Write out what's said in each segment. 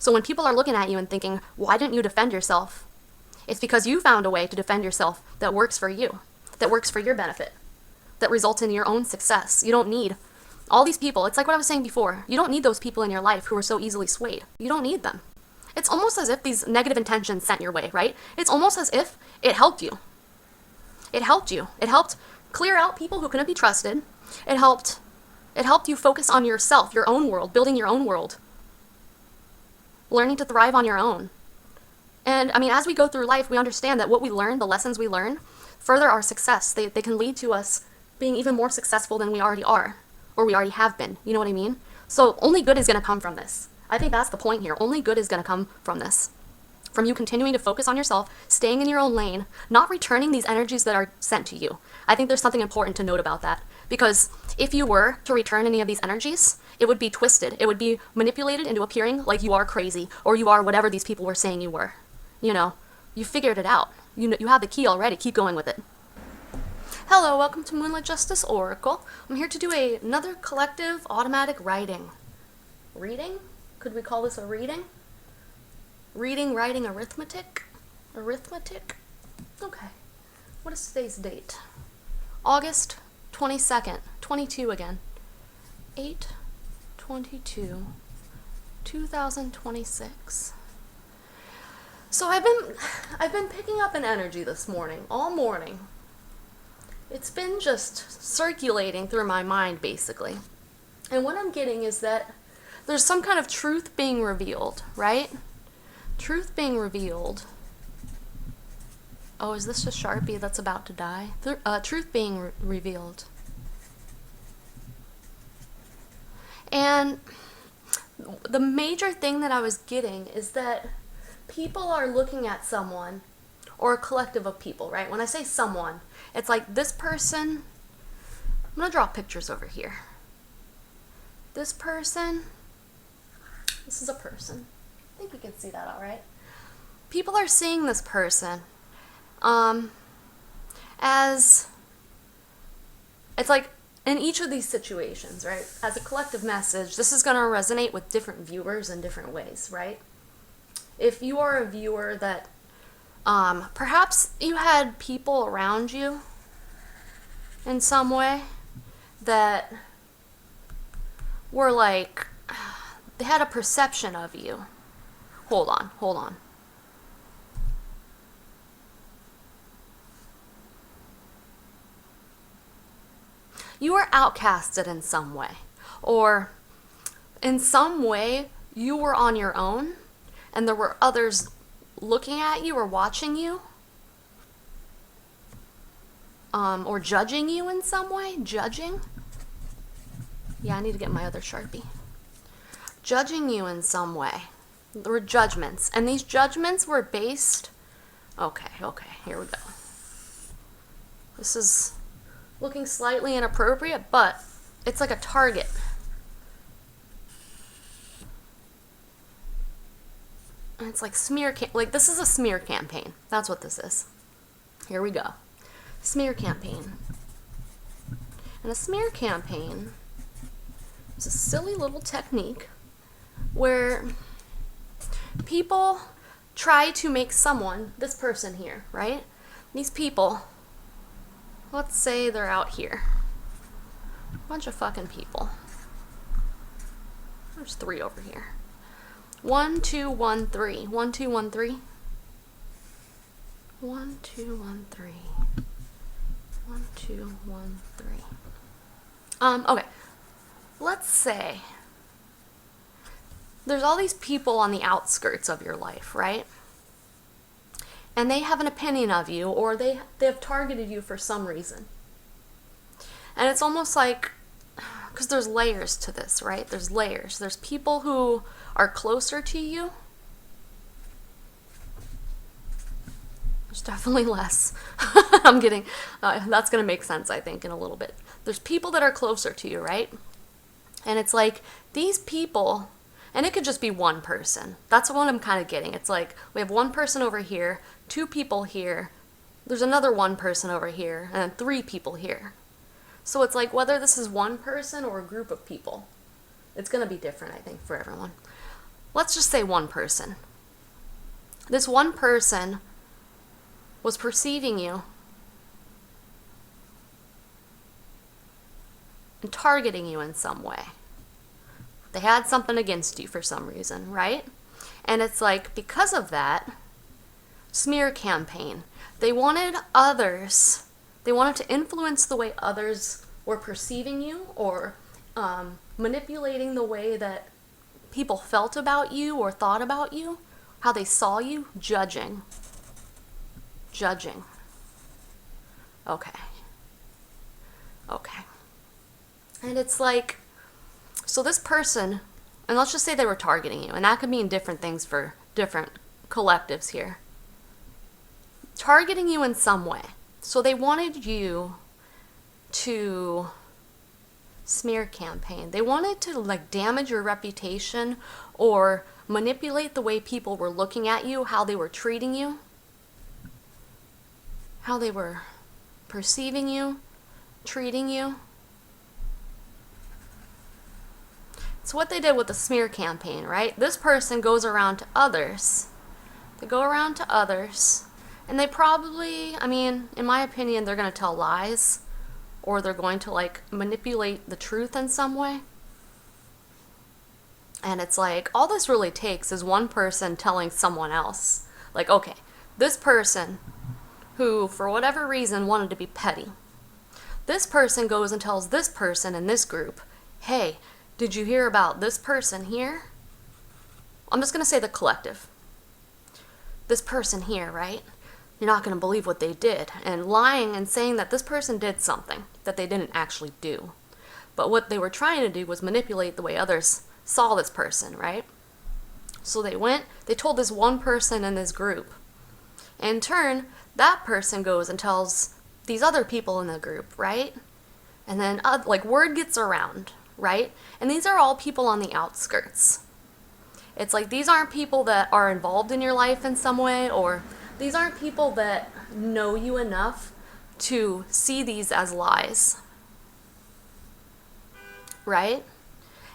So when people are looking at you and thinking, why didn't you defend yourself? It's because you found a way to defend yourself that works for you, that works for your benefit, that results in your own success. You don't need all these people. It's like what I was saying before. You don't need those people in your life who are so easily swayed. You don't need them. It's almost as if these negative intentions sent your way, right? It's almost as if it helped you. It helped you. It helped clear out people who couldn't be trusted. It helped you focus on yourself, your own world, building your own world, learning to thrive on your own. And I mean, as we go through life, we understand that what we learn, the lessons we learn, further our success. They can lead to us being even more successful than we already are, or we already have been. You know what I mean? So only good is going to come from this. I think that's the point here. Only good is going to come from this. From you continuing to focus on yourself, staying in your own lane, not returning these energies that are sent to you. I think there's something important to note about that. Because if you were to return any of these energies, it would be twisted. It would be manipulated into appearing like you are crazy, or you are whatever these people were saying you were. You know, you figured it out. You have the key already. Keep going with it. Hello, welcome to Moonlit Justice Oracle. I'm here to do another collective automatic writing. Reading? Could we call this a reading? Reading, writing, arithmetic? Arithmetic? Okay. What is today's date? August 22nd. 22 again. 8/22, 2026. So I've been picking up an energy this morning, all morning. It's been just circulating through my mind, basically. And what I'm getting is that there's some kind of truth being revealed, right? Truth being revealed. Oh, is this a Sharpie that's about to die? Truth being revealed. And the major thing that I was getting is that people are looking at someone, or a collective of people, right? When I say someone, it's like this person. I'm going to draw pictures over here. This person. This is a person. I think you can see that all right. People are seeing this person as, it's like in each of these situations, right? As a collective message, this is going to resonate with different viewers in different ways, right? If you are a viewer that perhaps you had people around you in some way that were like, they had a perception of you. Hold on. You were outcasted in some way, or in some way you were on your own and there were others looking at you or watching you, or judging you in some way. Judging. Yeah, I need to get my other Sharpie. Judging you in some way. There were judgments, and these judgments were based. Okay, here we go. This is looking slightly inappropriate, but it's like a target. And it's like like this is a smear campaign. That's what this is. Here we go. Smear campaign. And a smear campaign is a silly little technique where people try to make someone, this person here, right? These people, let's say they're out here. A bunch of fucking people. There's 3 over here. 1, 2, 1, 3. 1, 2, 1, 3. 1, 2, 1, 3. 1, 2, 1, 3. Okay. Let's say there's all these people on the outskirts of your life, right? And they have an opinion of you, or they have targeted you for some reason. And it's almost like, because there's layers to this, right? There's layers. There's people who are closer to you. There's definitely less. I'm kidding. That's going to make sense, I think, in a little bit. There's people that are closer to you, right? And it's like these people, and it could just be one person. That's what I'm kind of getting. It's like we have one person over here, 2 people here, there's another one person over here, and then 3 people here. So it's like whether this is one person or a group of people, it's going to be different, I think, for everyone. let's just say one person. This one person was perceiving you and targeting you in some way. They had something against you for some reason, right? And it's like, because of that, smear campaign. They wanted to influence the way others were perceiving you, or manipulating the way that people felt about you or thought about you, how they saw you, judging. Okay. And it's like, so this person, and let's just say they were targeting you, and that could mean different things for different collectives here. Targeting you in some way. So they wanted you to smear campaign. They wanted to like damage your reputation or manipulate the way people were looking at you, how they were treating you, how they were perceiving you, treating you. It's what they did with the smear campaign, right? This person goes around to others. They go around to others, and they probably, I mean, in my opinion, they're going to tell lies, or they're going to like manipulate the truth in some way. And it's like, all this really takes is one person telling someone else, like, okay, this person who, for whatever reason, wanted to be petty, this person goes and tells this person in this group, hey, did you hear about this person here? I'm just going to say the collective. This person here, right? You're not going to believe what they did. And lying and saying that this person did something that they didn't actually do. But what they were trying to do was manipulate the way others saw this person, right? So they told this one person in this group. In turn, that person goes and tells these other people in the group, right? And then like word gets around, right? And these are all people on the outskirts. It's like, these aren't people that are involved in your life in some way, or these aren't people that know you enough to see these as lies, right?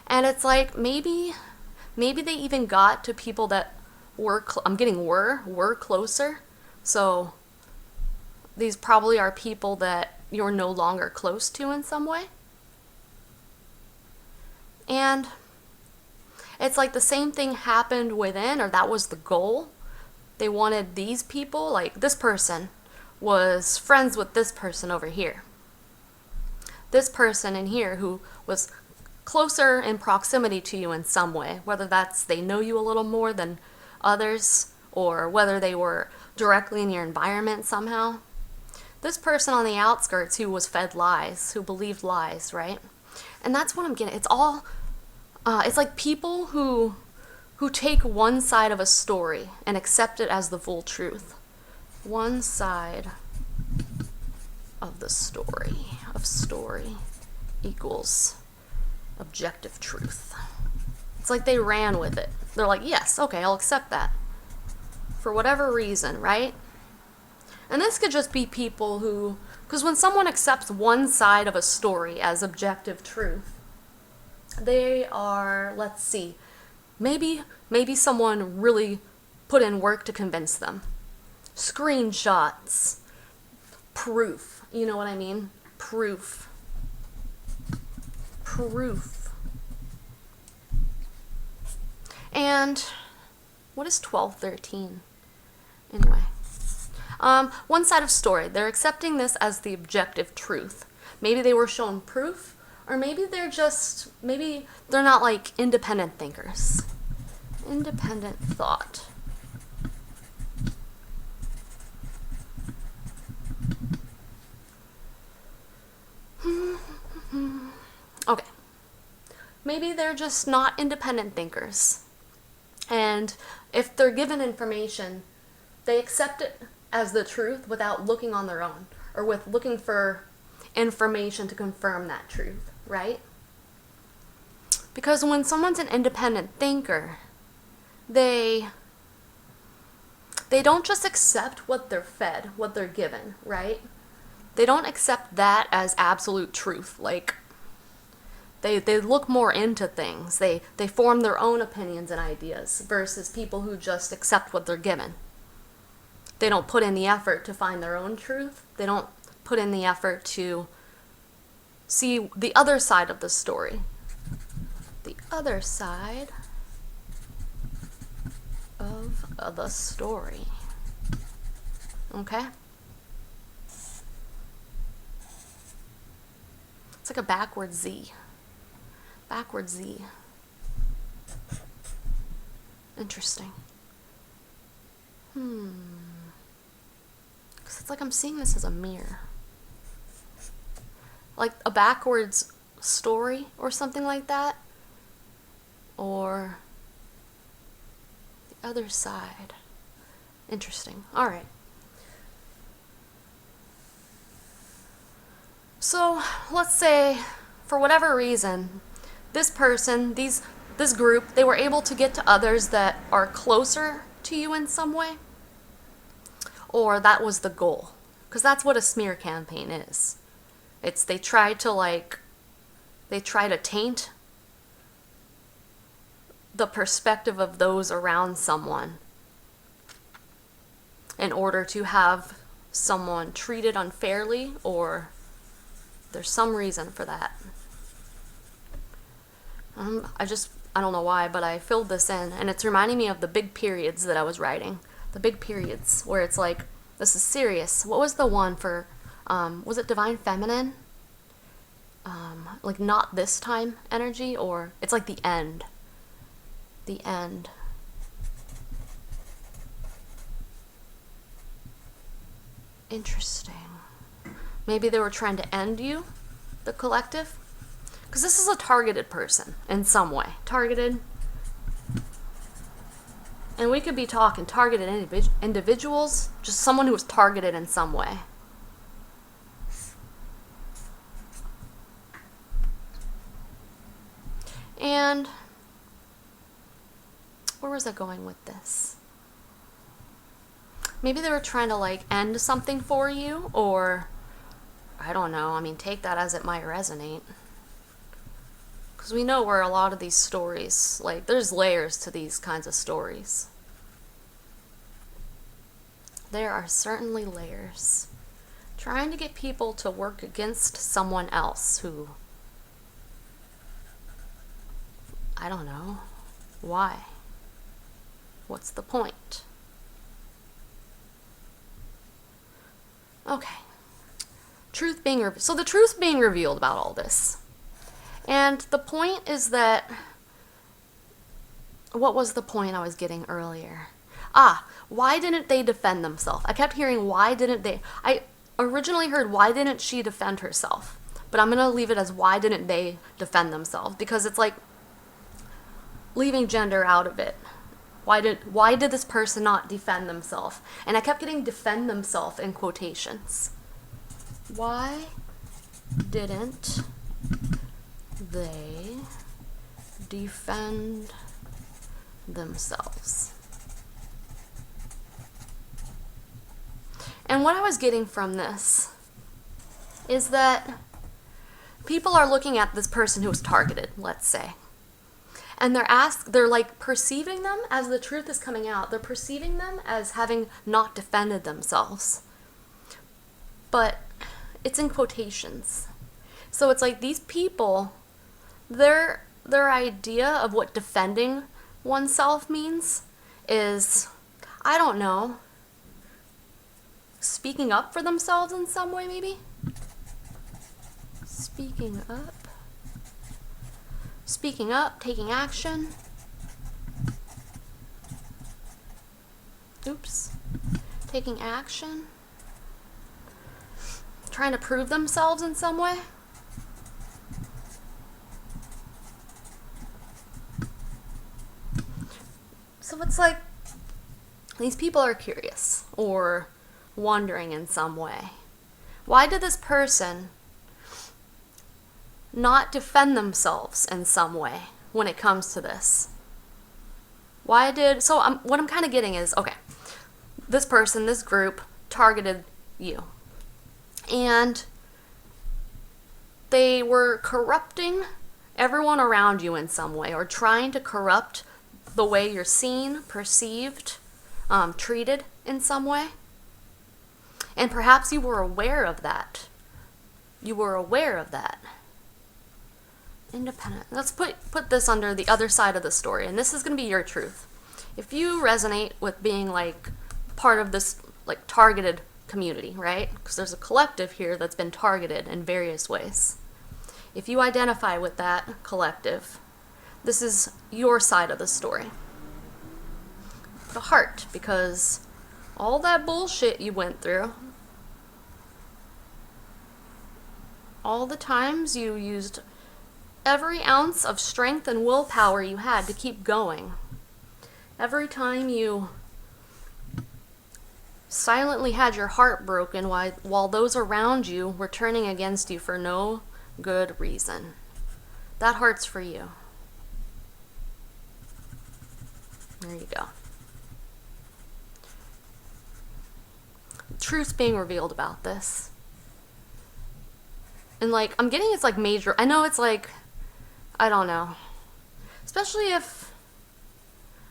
And it's like, maybe they even got to people that were closer. So these probably are people that you're no longer close to in some way. And it's like the same thing happened within, or that was the goal. They wanted these people, like this person was friends with this person over here. This person in here who was closer in proximity to you in some way, whether that's they know you a little more than others, or whether they were directly in your environment somehow. This person on the outskirts who was fed lies, who believed lies, right? And that's what I'm getting. It's all, it's like people who take one side of a story and accept it as the full truth. One side of the story equals objective truth. It's like they ran with it. They're like, yes, okay, I'll accept that. For whatever reason, right? And this could just be people who, because when someone accepts one side of a story as objective truth, they are, let's see, maybe someone really put in work to convince them. Screenshots, proof, you know what I mean? Proof. And what is 1213? Anyway. One side of story. They're accepting this as the objective truth. Maybe they were shown proof, or maybe they're not like independent thinkers. Independent thought. Okay. Maybe they're just not independent thinkers. And if they're given information, they accept it as the truth without looking on their own, or with looking for information to confirm that truth, right? Because when someone's an independent thinker, they don't just accept what they're fed, what they're given, right? They don't accept that as absolute truth. Like, They look more into things. They form their own opinions and ideas versus people who just accept what they're given. They don't put in the effort to find their own truth. They don't put in the effort to see the other side of the story. The other side of the story. Okay? It's like a backwards Z. Backwards Z. Interesting. Because it's like I'm seeing this as a mirror. Like a backwards story or something like that. Or the other side. Interesting. Alright. So, let's say, for whatever reason, this person, this group, they were able to get to others that are closer to you in some way. Or that was the goal. Because that's what a smear campaign is. They try to taint the perspective of those around someone in order to have someone treated unfairly, or there's some reason for that. I don't know why, but I filled this in, and it's reminding me of the big periods that I was writing. The big periods, where it's like, this is serious. What was the one for, was it Divine Feminine? Like, not this time energy, or it's like the end. The end. Interesting. Maybe they were trying to end you, the collective? Because this is a targeted person in some way. Targeted. And we could be talking targeted individuals, just someone who was targeted in some way. And where was I going with this? Maybe they were trying to end something for you, or I don't know. I mean, take that as it might resonate. Because we know where a lot of these stories, there's layers to these kinds of stories. There are certainly layers. Trying to get people to work against someone else who, I don't know. Why? What's the point? Okay. Truth being revealed. So the truth's being revealed about all this. And the point is that, what was the point I was getting earlier? Why didn't they defend themselves? I kept hearing, why didn't they? I originally heard, why didn't she defend herself? But I'm going to leave it as, why didn't they defend themselves? Because it's like leaving gender out of it. Why did this person not defend themselves? And I kept getting defend themselves in quotations. Why didn't they defend themselves? And what I was getting from this is that people are looking at this person who was targeted, let's say. And they're perceiving them as the truth is coming out. They're perceiving them as having not defended themselves. But it's in quotations. So it's like these people, their idea of what defending oneself means is, I don't know, speaking up for themselves in some way, maybe? Speaking up, taking action. Taking action. Trying to prove themselves in some way. So it's like these people are curious or wondering in some way. Why did this person not defend themselves in some way when it comes to this? What I'm kind of getting is, okay, this person, this group targeted you. And they were corrupting everyone around you in some way, or trying to corrupt the way you're seen, perceived, treated in some way. And perhaps you were aware of that. You were aware of that. Independent. Let's put this under the other side of the story, and this is going to be your truth. If you resonate with being like part of this like targeted community, right? Because there's a collective here that's been targeted in various ways. If you identify with that collective, this is your side of the story. The heart, because all that bullshit you went through, all the times you used every ounce of strength and willpower you had to keep going, every time you silently had your heart broken while those around you were turning against you for no good reason, that heart's for you. There you go. Truth's being revealed about this. And like, I'm getting it's like major. I know it's like, I don't know. Especially if,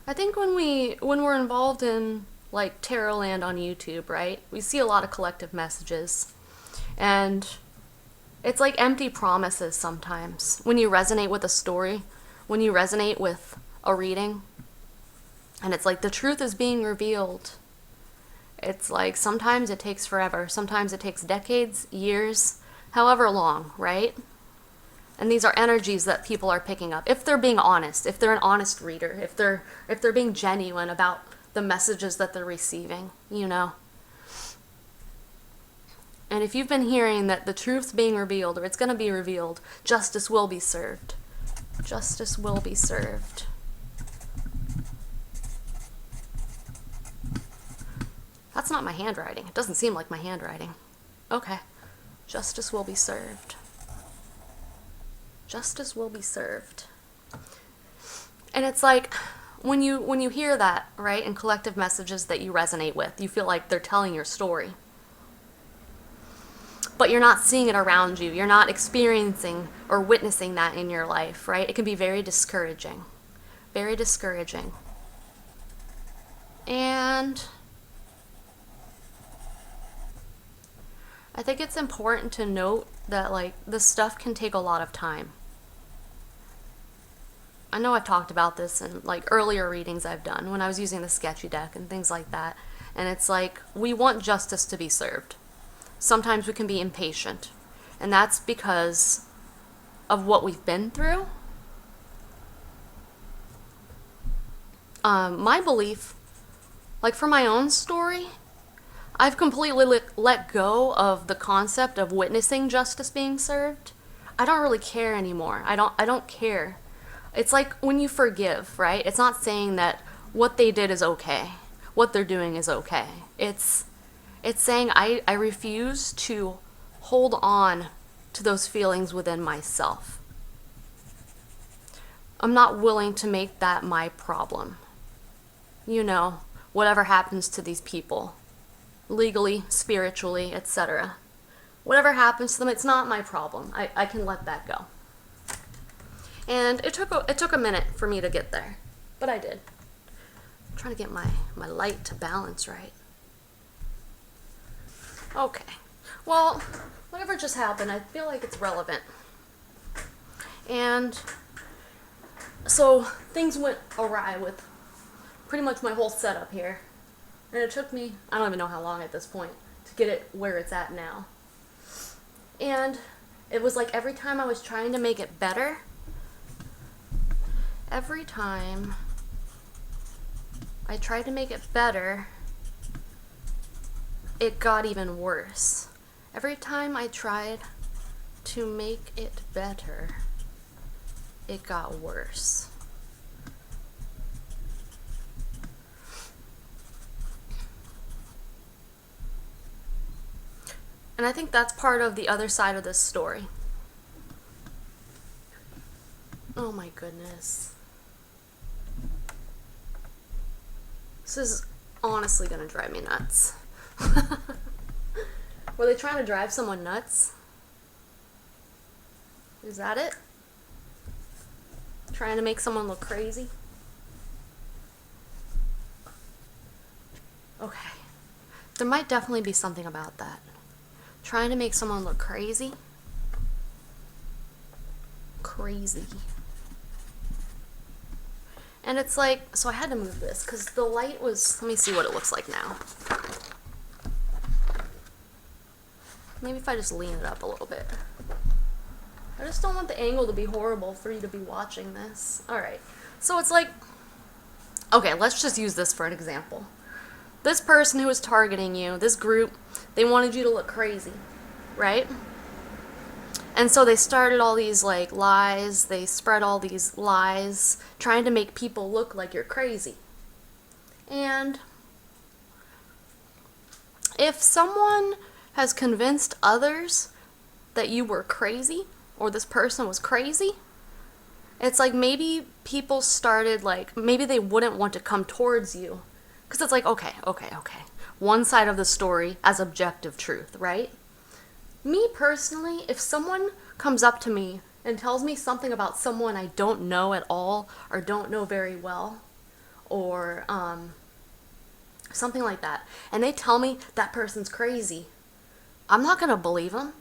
I think when we're involved in like Tarot Land on YouTube, right? We see a lot of collective messages. And it's like empty promises sometimes. When you resonate with a story, when you resonate with a reading, and it's like the truth is being revealed. It's like sometimes it takes forever. Sometimes it takes decades, years, however long, right? And these are energies that people are picking up. If they're being honest, if they're an honest reader, if they're being genuine about the messages that they're receiving, you know. And if you've been hearing that the truth's being revealed, or it's going to be revealed, justice will be served. Justice will be served. That's not my handwriting. It doesn't seem like my handwriting. Okay. Justice will be served. Justice will be served. And it's like, when you hear that, right, in collective messages that you resonate with, you feel like they're telling your story. But you're not seeing it around you. You're not experiencing or witnessing that in your life, right? It can be very discouraging. Very discouraging. And I think it's important to note that, like, this stuff can take a lot of time. I know I've talked about this in, like, earlier readings I've done when I was using the sketchy deck and things like that. And it's like, we want justice to be served. Sometimes we can be impatient. And that's because of what we've been through. My belief, like for my own story, I've completely let go of the concept of witnessing justice being served. I don't really care anymore. I don't care. It's like when you forgive, right? It's not saying that what they did is okay. What they're doing is okay. It's saying I refuse to hold on to those feelings within myself. I'm not willing to make that my problem. You know, whatever happens to these people, legally, spiritually, etc. Whatever happens to them, it's not my problem. I can let that go. And it took a minute for me to get there, but I did. I'm trying to get my light to balance right. Okay. Well, whatever just happened, I feel like it's relevant. And so things went awry with pretty much my whole setup here. And it took me, I don't even know how long at this point, to get it where it's at now. And it was like every time I was trying to make it better, every time I tried to make it better, it got even worse. Every time I tried to make it better, it got worse. And I think that's part of the other side of this story. Oh my goodness. This is honestly gonna drive me nuts. Were they trying to drive someone nuts? Is that it? Trying to make someone look crazy. Okay. There might definitely be something about that. Trying to make someone look crazy. Crazy. And it's like, so I had to move this because the light was, let me see what it looks like now. Maybe if I just lean it up a little bit. I just don't want the angle to be horrible for you to be watching this. Alright, so it's like, okay, let's just use this for an example. This person who was targeting you, this group, they wanted you to look crazy, right? And so they started all these like lies, they spread all these lies, trying to make people look like you're crazy. And if someone has convinced others that you were crazy, or this person was crazy, it's like maybe people started like, maybe they wouldn't want to come towards you. Because it's like, okay. One side of the story as objective truth, right? Me personally, if someone comes up to me and tells me something about someone I don't know at all, or don't know very well, or something like that, and they tell me that person's crazy, I'm not going to believe them.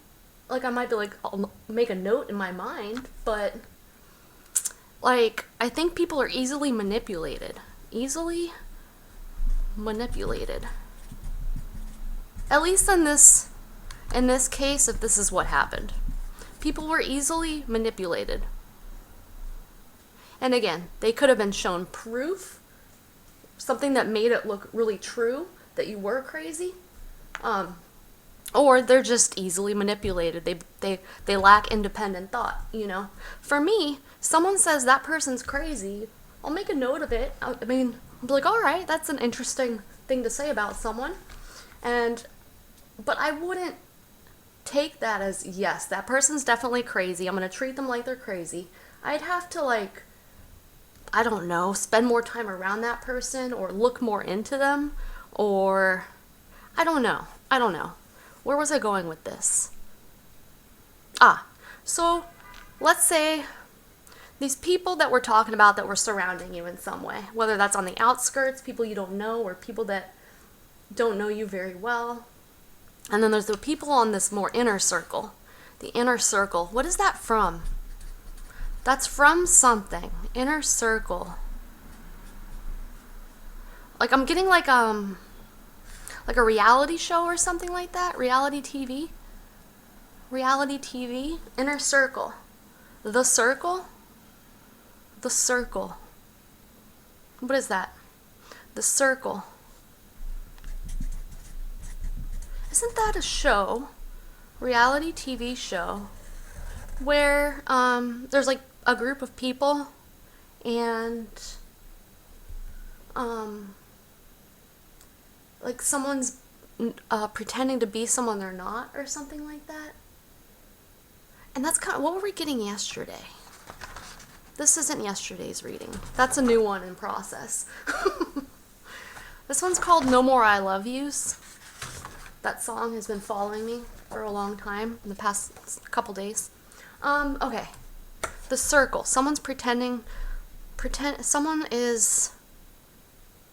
Like, I might be like, I'll make a note in my mind, but, like, I think people are easily manipulated. Easily manipulated. At least in this case, if this is what happened. People were easily manipulated. And again, they could have been shown proof, something that made it look really true that you were crazy. Or they're just easily manipulated. They lack independent thought, you know. For me, someone says that person's crazy, I'll make a note of it. I mean, I'll be like, all right, that's an interesting thing to say about someone. But I wouldn't take that as, yes, that person's definitely crazy. I'm going to treat them like they're crazy. I'd have to, like, I don't know, spend more time around that person or look more into them, or I don't know. Where was I going with this? So let's say these people that we're talking about that were surrounding you in some way, whether that's on the outskirts, people you don't know, or people that don't know you very well. And then there's the people on this more inner circle. The inner circle, what is that from? That's from something. Inner circle. Like, I'm getting like a reality show or something like that. Reality TV. Inner circle. The circle. What is that? The circle. Isn't that a show? Reality TV show where there's like a group of people and like someone's pretending to be someone they're not or something like that. And that's kind of what were we getting yesterday? This isn't yesterday's reading. That's a new one in process. This one's called No More I Love Yous. That song has been following me for a long time, in the past couple days. Okay. The circle. Someone's someone is,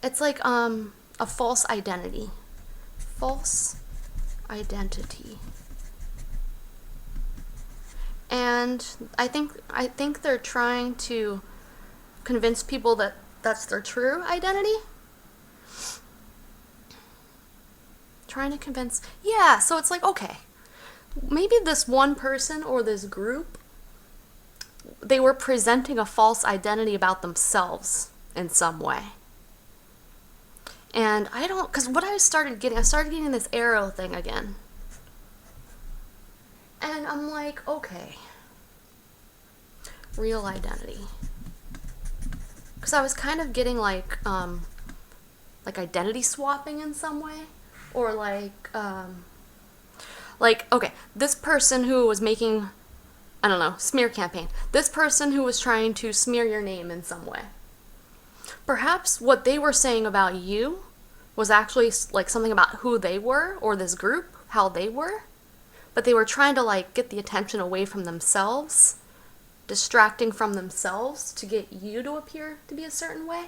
it's like, a false identity. False identity. And I think they're trying to convince people that that's their true identity. Trying to convince, yeah, so it's like, okay, maybe this one person or this group, they were presenting a false identity about themselves in some way. And because what I started getting this arrow thing again. And I'm like, okay, real identity. Because I was kind of getting like identity swapping in some way. Or okay, this person who was making, I don't know, smear campaign. This person who was trying to smear your name in some way. Perhaps what they were saying about you was actually like something about who they were, or this group, how they were. But they were trying to like get the attention away from themselves distracting from themselves to get you to appear to be a certain way,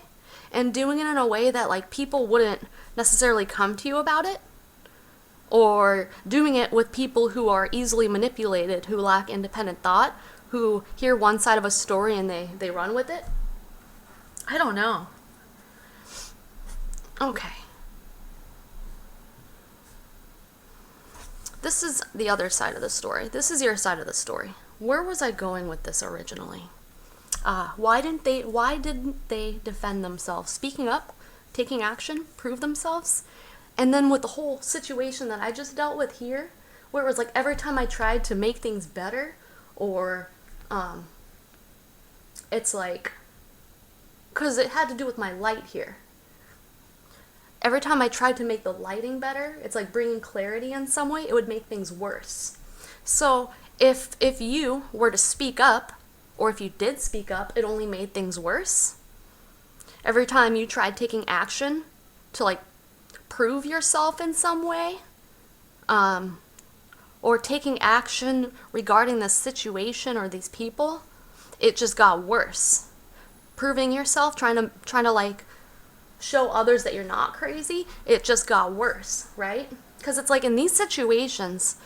and doing it in a way that like people wouldn't necessarily come to you about it, or doing it with people who are easily manipulated, who lack independent thought, who hear one side of a story and they run with it. I don't know. Okay. This is the other side of the story. This is your side of the story. Where was I going with this originally? Why didn't they defend themselves? Speaking up, taking action, prove themselves? And then with the whole situation that I just dealt with here, where it was like every time I tried to make things better, or it's like, because it had to do with my light here. Every time I tried to make the lighting better, it's like bringing clarity in some way, it would make things worse. So if you were to speak up, or if you did speak up, it only made things worse. Every time you tried taking action to like prove yourself in some way, or taking action regarding this situation or these people, it just got worse. Proving yourself, trying to like show others that you're not crazy, it just got worse, right? Because it's like in these situations,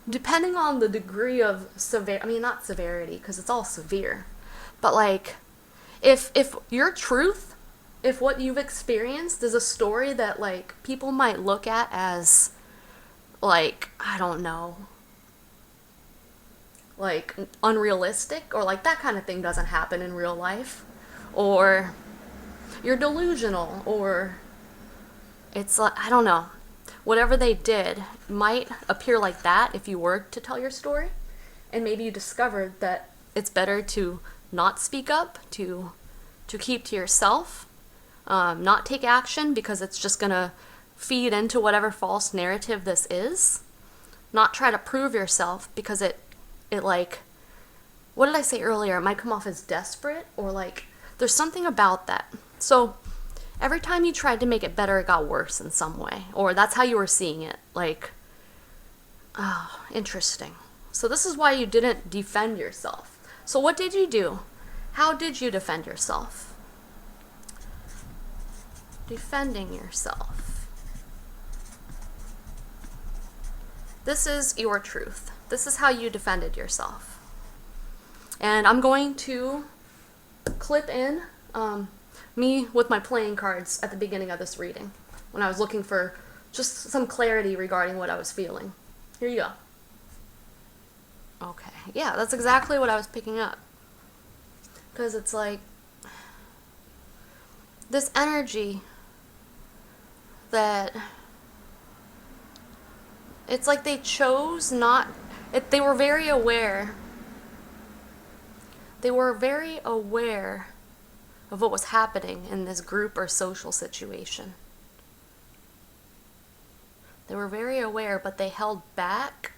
depending on the degree of not severity, because it's all severe, but like if your truth, if what you've experienced is a story that like people might look at as like, I don't know, like unrealistic, or like that kind of thing doesn't happen in real life, or you're delusional, or it's like, I don't know, whatever they did might appear like that if you were to tell your story, and maybe you discovered that it's better to not speak up, to keep to yourself, not take action because it's just gonna feed into whatever false narrative this is, not try to prove yourself because it like, what did I say earlier, it might come off as desperate, or like there's something about that. So every time you tried to make it better, it got worse in some way, or that's how you were seeing it. Like, oh, interesting. So this is why you didn't defend yourself. So what did you do? How did you defend yourself? Defending yourself. This is your truth. This is how you defended yourself. And I'm going to clip in me with my playing cards at the beginning of this reading, when I was looking for just some clarity regarding what I was feeling. Here you go. Okay, yeah, that's exactly what I was picking up. Because it's like, this energy that, it's like they chose not, they were very aware. They were very aware of what was happening in this group or social situation. They were very aware, but they held back,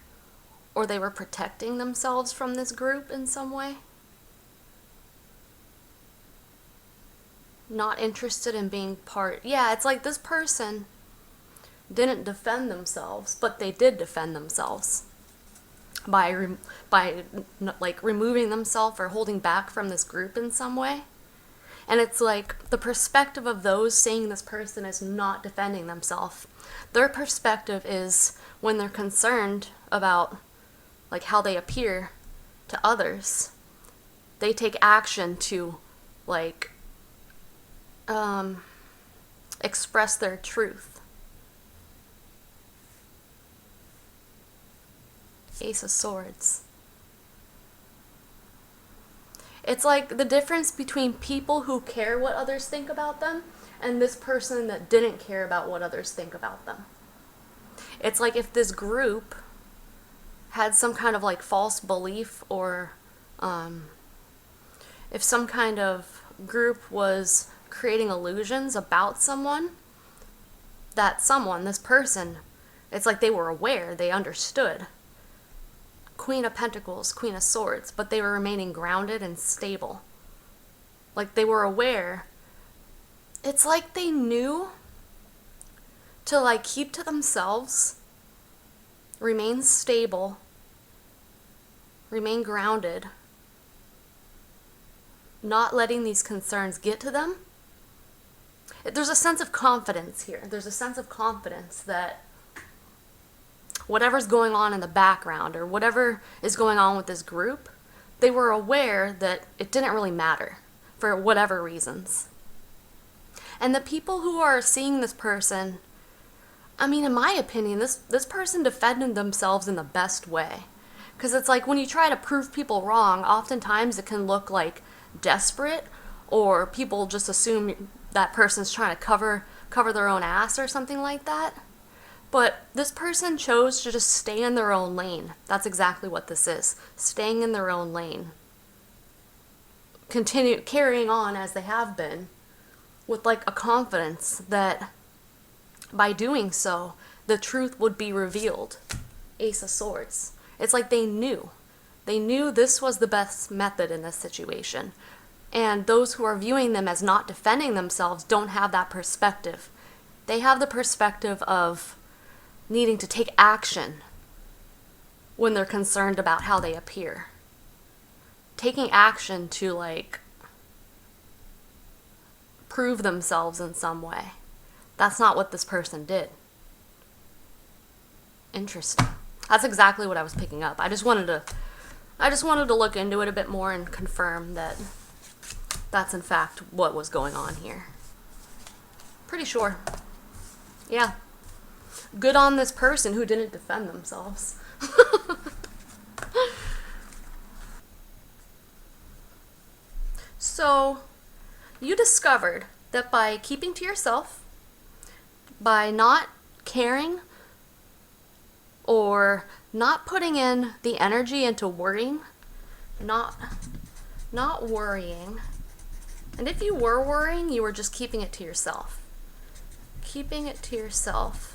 or they were protecting themselves from this group in some way. Not interested in being part. Yeah, it's like this person didn't defend themselves, but they did defend themselves by like removing themselves or holding back from this group in some way. And it's like the perspective of those saying this person is not defending themselves. Their perspective is, when they're concerned about like how they appear to others, they take action to like express their truth. Ace of Swords. It's like the difference between people who care what others think about them and this person that didn't care about what others think about them. It's like if this group had some kind of like false belief, or if some kind of group was creating illusions about someone, that someone, this person, it's like they were aware, they understood. Queen of Pentacles, Queen of Swords, but they were remaining grounded and stable. Like they were aware. It's like they knew to like keep to themselves, remain stable, remain grounded, not letting these concerns get to them, there's a sense of confidence here. There's a sense of confidence that whatever's going on in the background or whatever is going on with this group, they were aware that it didn't really matter for whatever reasons. And the people who are seeing this person, I mean, in my opinion, this person defended themselves in the best way. Because it's like when you try to prove people wrong, oftentimes it can look like desperate, or people just assume that person's trying to cover their own ass or something like that. But this person chose to just stay in their own lane. That's exactly what this is. Staying in their own lane. Continue carrying on as they have been with like a confidence that by doing so, the truth would be revealed. Ace of Swords. It's like they knew. They knew this was the best method in this situation. And those who are viewing them as not defending themselves don't have that perspective. They have the perspective of needing to take action when they're concerned about how they appear. Taking action to like prove themselves in some way. That's not what this person did. Interesting. That's exactly what I was picking up. I just wanted to look into it a bit more and confirm that that's in fact what was going on here. Pretty sure. Yeah. Good on this person who didn't defend themselves. So, you discovered that by keeping to yourself, by not caring or not putting in the energy into worrying, not worrying, and if you were worrying, you were just keeping it to yourself. Keeping it to yourself.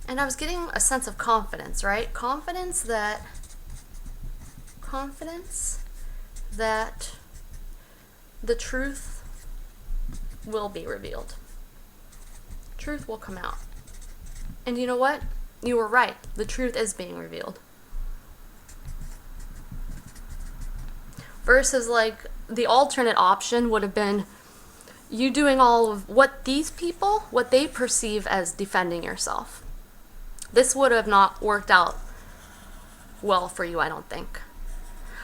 And I was getting a sense of confidence, right? Confidence that the truth will be revealed. Truth will come out. And you know what? You were right. The truth is being revealed. Versus like the alternate option would have been you doing all of what these people, what they perceive as defending yourself. This would have not worked out well for you, I don't think.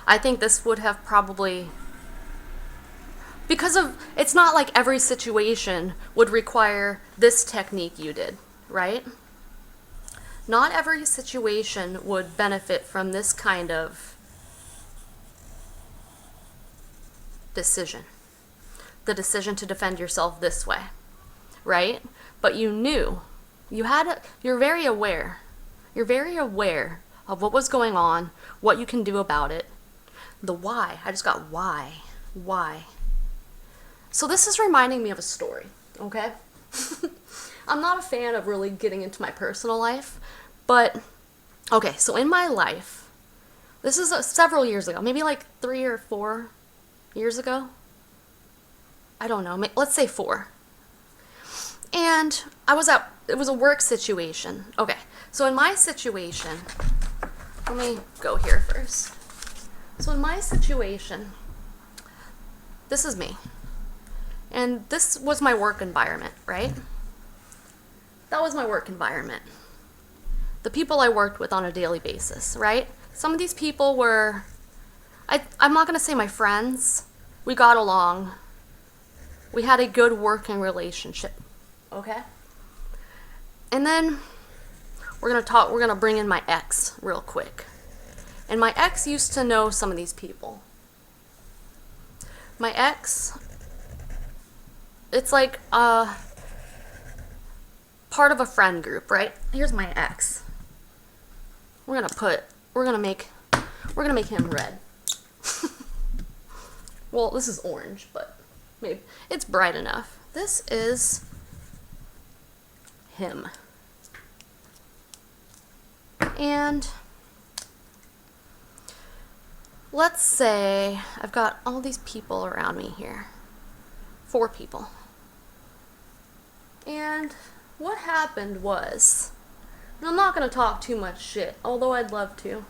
I think this would have probably, because of, it's not like every situation would require this technique you did, right? Not every situation would benefit from this kind of decision. The decision to defend yourself this way, right? But you knew, you're very aware. You're very aware of what was going on, what you can do about it. The why. I just got why. Why. So this is reminding me of a story, okay? I'm not a fan of really getting into my personal life, but, okay, so in my life, this is several years ago, maybe like 3 or 4 years ago. I don't know, let's say 4. And it was a work situation. Okay, so in my situation, let me go here first. So in my situation, this is me. And this was my work environment, right? That was my work environment. The people I worked with on a daily basis, right? Some of these people were, I'm not going to say my friends. We got along. We had a good working relationship, okay? And then we're going to bring in my ex real quick. And my ex used to know some of these people. My ex, it's like part of a friend group, right? Here's my ex. We're gonna make him red. Well, this is orange, but maybe it's bright enough. This is him. And let's say I've got all these people around me here. 4 people. And what happened was, and I'm not going to talk too much shit, although I'd love to.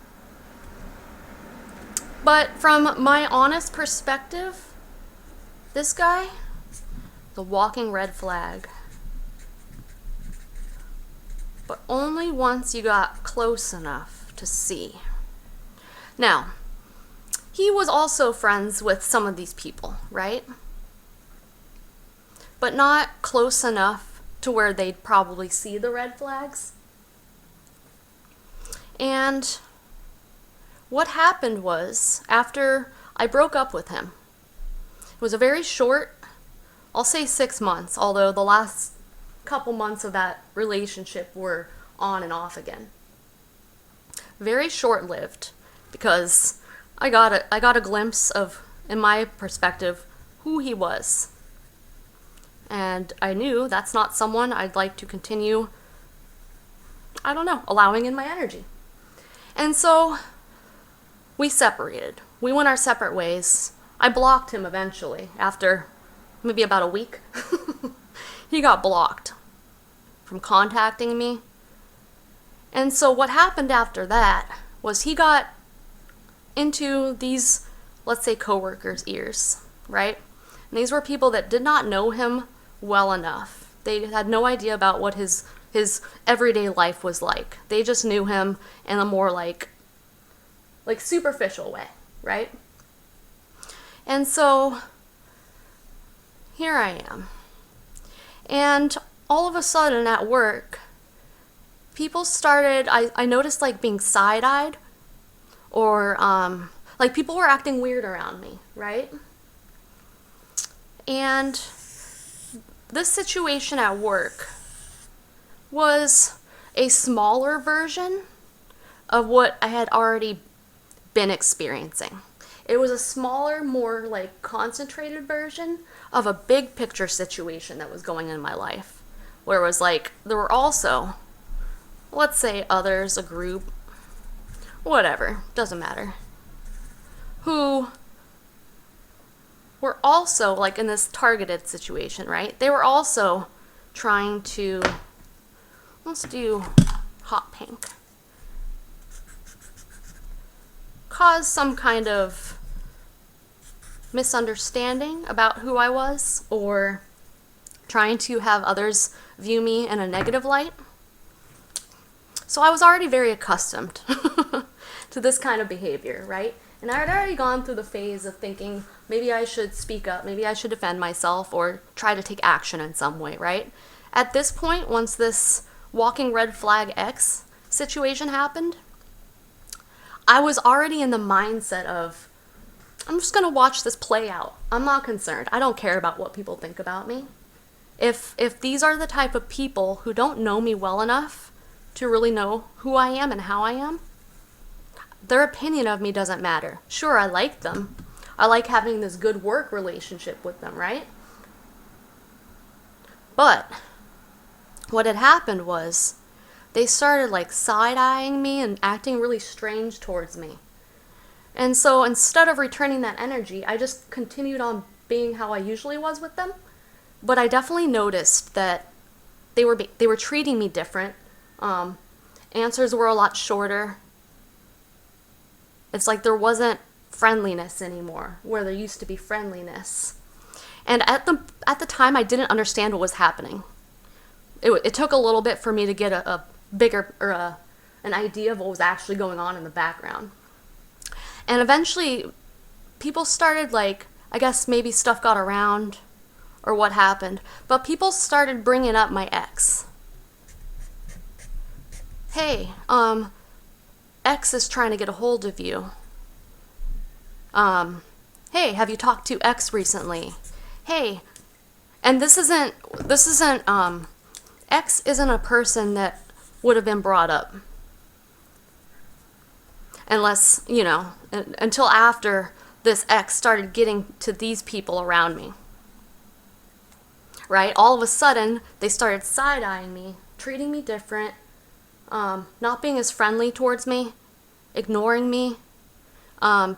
But from my honest perspective, this guy, the walking red flag. But only once you got close enough to see. Now, he was also friends with some of these people, right? But not close enough to where they'd probably see the red flags. And what happened was, after I broke up with him, it was a very short, I'll say 6 months, although the last couple months of that relationship were on and off again. Very short-lived, because I got a glimpse of, in my perspective, who he was. And I knew that's not someone I'd like to continue, allowing in my energy. And so we separated. We went our separate ways. I blocked him eventually, after maybe about a week. He got blocked from contacting me. And so what happened after that was he got into these, let's say, coworkers' ears, right? And these were people that did not know him well enough. They had no idea about what his everyday life was like. They just knew him in a more like superficial way, right? And so here I am. And all of a sudden at work, people started, I noticed like being side-eyed, or like people were acting weird around me, right? And this situation at work was a smaller version of what I had already been experiencing. It was a smaller, more like concentrated version of a big picture situation that was going in my life, where it was like there were also, let's say, others, a group, whatever, doesn't matter, who were also like in this targeted situation, right? They were also trying to, let's do hot pink, cause some kind of misunderstanding about who I was, or trying to have others view me in a negative light. So I was already very accustomed to this kind of behavior, right? And I had already gone through the phase of thinking, maybe I should speak up, maybe I should defend myself, or try to take action in some way, right? At this point, once this walking red flag X situation happened, I was already in the mindset of, I'm just going to watch this play out. I'm not concerned. I don't care about what people think about me. If these are the type of people who don't know me well enough to really know who I am and how I am, their opinion of me doesn't matter. Sure, I like them. I like having this good work relationship with them, right? But what had happened was they started like side-eyeing me and acting really strange towards me. And so instead of returning that energy, I just continued on being how I usually was with them. But I definitely noticed that they were treating me different. Answers were a lot shorter. It's like there wasn't friendliness anymore, where there used to be friendliness. And at the time, I didn't understand what was happening. It took a little bit for me to get a bigger, or an idea of what was actually going on in the background. And eventually, people started like, I guess maybe stuff got around, or what happened, but people started bringing up my ex. Hey, X is trying to get a hold of you. Hey, have you talked to X recently? Hey, and this isn't, X isn't a person that would have been brought up. Unless, until after this X started getting to these people around me. Right? All of a sudden, they started side-eyeing me, treating me different, not being as friendly towards me, ignoring me,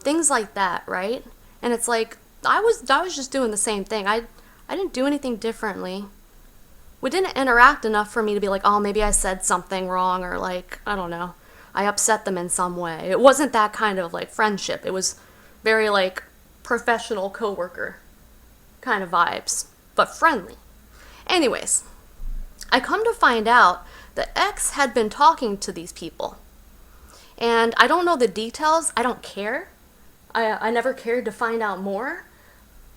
things like that, right? And it's like, I was just doing the same thing. I didn't do anything differently. We didn't interact enough for me to be like, oh, maybe I said something wrong, or like, I don't know, I upset them in some way. It wasn't that kind of like friendship. It was Very like professional coworker kind of vibes, but friendly. Anyways, I come to find out that X had been talking to these people. And I don't know the details. I don't care. I never cared to find out more.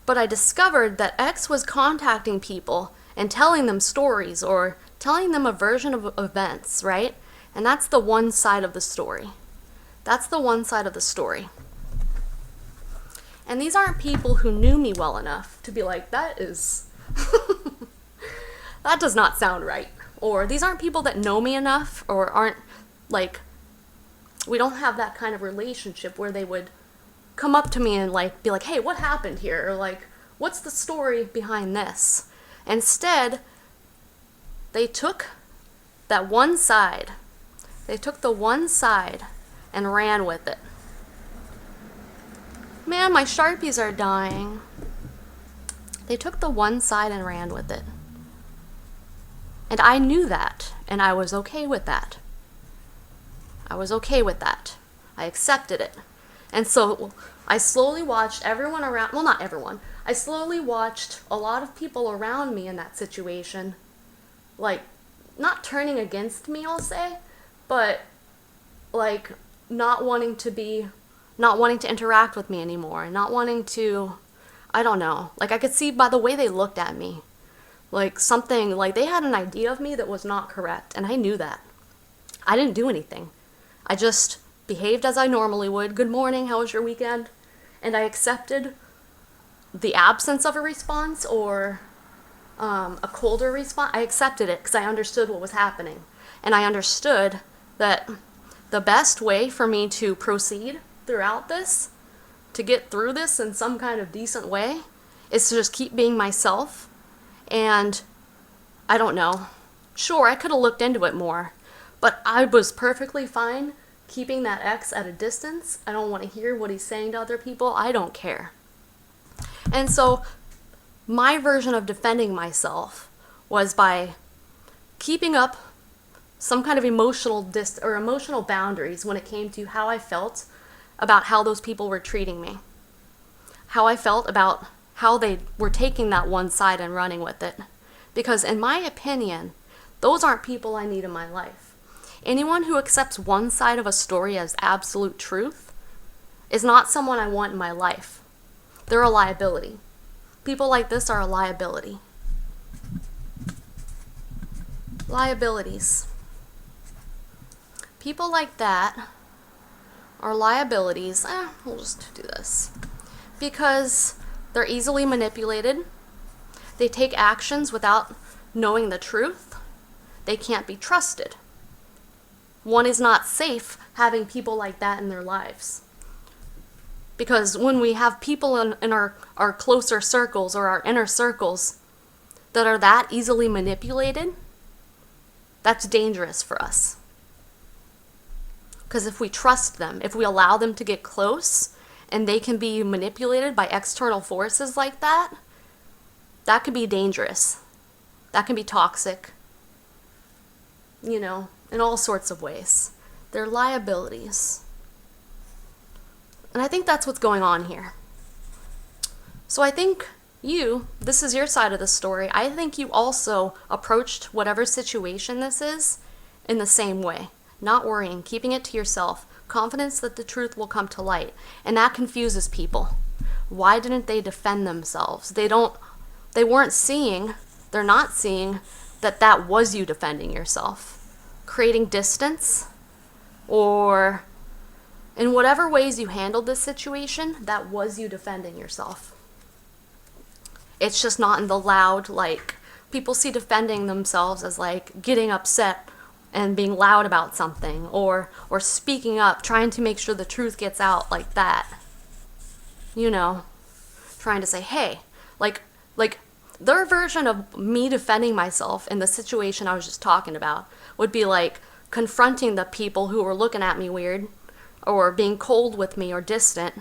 But I discovered that X was contacting people and telling them stories or telling them a version of events, right? And that's the one side of the story. That's the one side of the story. And these aren't people who knew me well enough to be like, that does not sound right. Or these aren't people that know me enough or aren't like, we don't have that kind of relationship where they would come up to me and like be like, hey, what happened here? Or like, what's the story behind this? Instead, they took that one side. They took the one side and ran with it. Man, my Sharpies are dying. They took the one side and ran with it. And I knew that, and I was okay with that. I was okay with that. I accepted it. And so I slowly watched everyone around, well, not everyone. I slowly watched a lot of people around me in that situation, like, not turning against me, I'll say, but like not wanting to interact with me anymore, not wanting to, I don't know, like I could see by the way they looked at me, like something, like they had an idea of me that was not correct, and I knew that. I didn't do anything. I just behaved as I normally would. Good morning, how was your weekend? And I accepted the absence of a response or a colder response. I accepted it because I understood what was happening. And I understood that the best way for me to proceed throughout this, to get through this in some kind of decent way, is to just keep being myself. And I don't know. Sure, I could have looked into it more, but I was perfectly fine keeping that X at a distance. I don't want to hear what he's saying to other people. I don't care. And so my version of defending myself was by keeping up some kind of emotional boundaries when it came to how I felt about how those people were treating me. How I felt about how they were taking that one side and running with it. Because in my opinion, those aren't people I need in my life. Anyone who accepts one side of a story as absolute truth is not someone I want in my life. They're a liability. People like this are a liability. Liabilities. People like that are liabilities. We'll just do this. Because they're easily manipulated. They take actions without knowing the truth. They can't be trusted. One is not safe having people like that in their lives. Because when we have people in our closer circles or our inner circles that are that easily manipulated, that's dangerous for us. Because if we trust them, if we allow them to get close and they can be manipulated by external forces like that, that could be dangerous. That can be toxic, in all sorts of ways. They're liabilities. And I think that's what's going on here. So I think this is your side of the story. I think you also approached whatever situation this is in the same way. Not worrying, keeping it to yourself, confidence that the truth will come to light. And that confuses people. Why didn't they defend themselves? They're not seeing that was you defending yourself. Creating distance, or in whatever ways you handled this situation, that was you defending yourself. It's just not in the loud, like, people see defending themselves as like getting upset and being loud about something, or speaking up, trying to make sure the truth gets out like that. Trying to say, hey, like their version of me defending myself in the situation I was just talking about would be like confronting the people who were looking at me weird, or being cold with me or distant,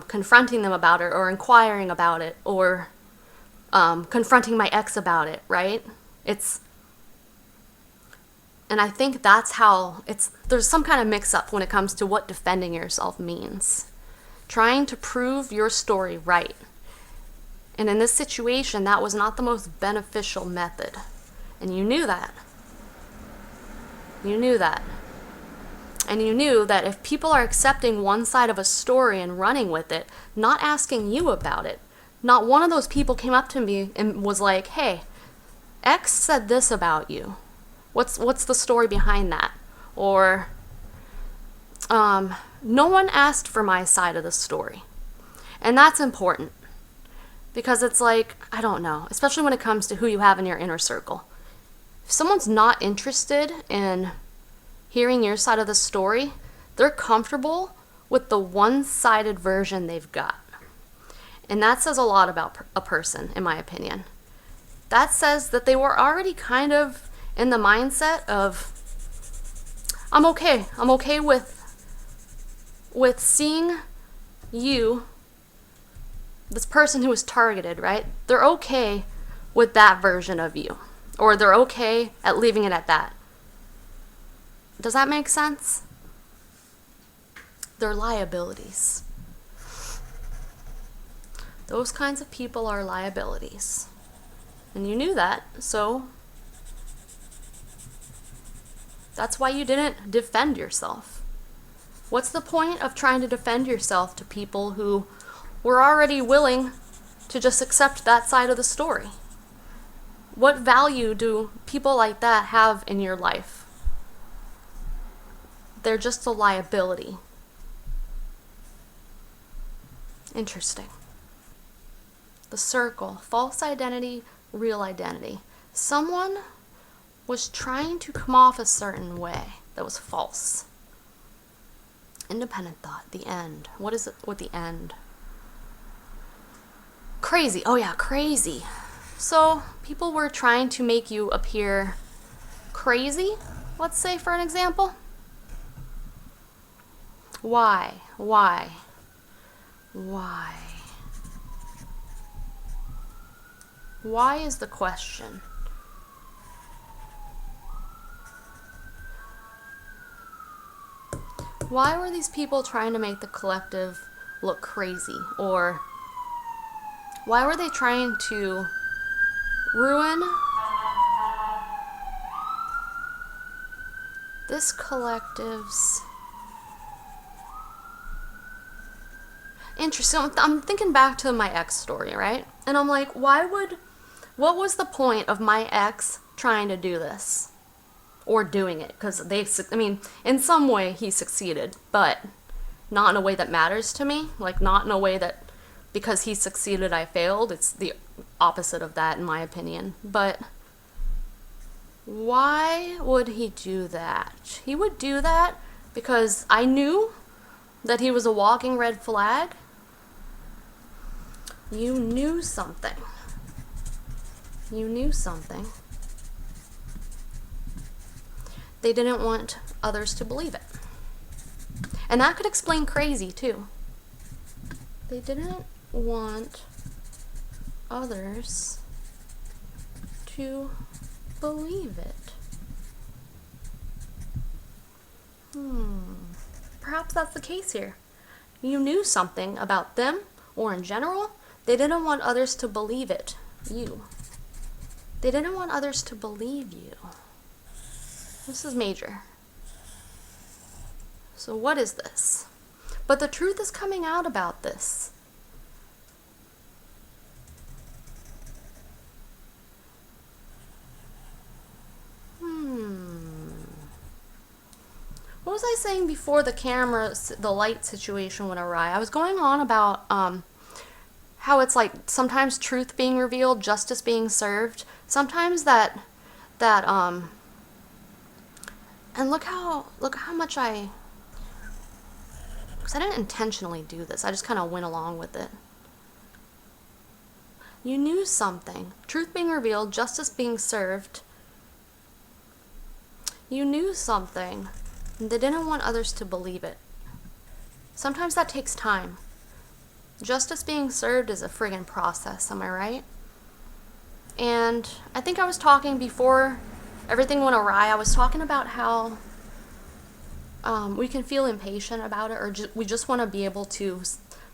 confronting them about it or inquiring about it, or confronting my ex about it, right? And I think that's how there's some kind of mix-up when it comes to what defending yourself means. trying to prove your story right. And in this situation, that was not the most beneficial method. And you knew that. You knew that. And you knew that if people are accepting one side of a story and running with it, not asking you about it, not one of those people came up to me and was like, hey, X said this about you. What's the story behind that? Or, no one asked for my side of the story. And that's important. Because it's like, I don't know, especially when it comes to who you have in your inner circle. If someone's not interested in hearing your side of the story, they're comfortable with the one-sided version they've got. And that says a lot about a person, in my opinion. That says that they were already kind of in the mindset of, I'm okay with seeing you, this person who was targeted, right? They're okay with that version of you. Or they're okay at leaving it at that. Does that make sense? They're liabilities. Those kinds of people are liabilities. And you knew that, so that's why you didn't defend yourself. What's the point of trying to defend yourself to people who were already willing to just accept that side of the story? What value do people like that have in your life? They're just a liability. Interesting. The circle, false identity, real identity. Someone was trying to come off a certain way that was false. Independent thought, the end. What is it with the end? Crazy. Oh yeah, crazy. So people were trying to make you appear crazy, let's say, for an example. Why? Why is the question. Why were these people trying to make the collective look crazy? Or why were they trying to ruin this collective's... Interesting. I'm thinking back to my ex story, right? And I'm like, what was the point of my ex trying to do this? Or doing it? Because in some way he succeeded, but not in a way that matters to me. Like, not in a way that because he succeeded I failed. It's the opposite of that, in my opinion. But why would he do that? He would do that because I knew that he was a walking red flag. You knew something. You knew something. They didn't want others to believe it. And that could explain crazy, too. They didn't want others to believe it. Perhaps that's the case here. You knew something about them, or in general. They didn't want others to believe it. You. They didn't want others to believe you. This is major. So what is this? But the truth is coming out about this. What was I saying before the light situation went awry? I was going on about how it's like sometimes truth being revealed, justice being served. Sometimes that and look how much because I didn't intentionally do this. I just kind of went along with it. You knew something. Truth being revealed, justice being served. You knew something. They didn't want others to believe it. Sometimes that takes time. Justice being served is a friggin' process, am I right? And I think I was talking before everything went awry, I was talking about how we can feel impatient about it, or we just want to be able to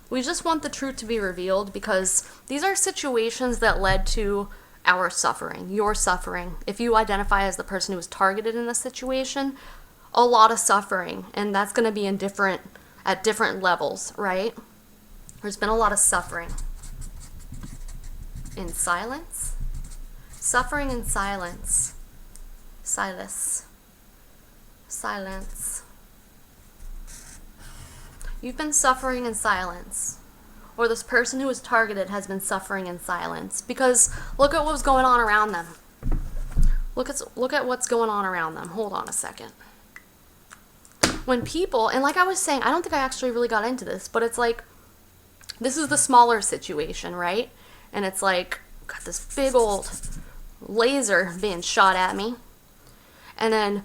We just want the truth to be revealed because these are situations that led to our suffering, your suffering. If you identify as the person who was targeted in this situation, a lot of suffering, and that's going to be at different levels, right? There's been a lot of suffering. In silence. Suffering in silence. Silence. You've been suffering in silence. Or this person who was targeted has been suffering in silence. Because look at what's going on around them. Look at what's going on around them. Hold on a second. When people, and like I was saying, I don't think I actually really got into this, but it's like, this is the smaller situation, right? And it's like, got this big old laser being shot at me. And then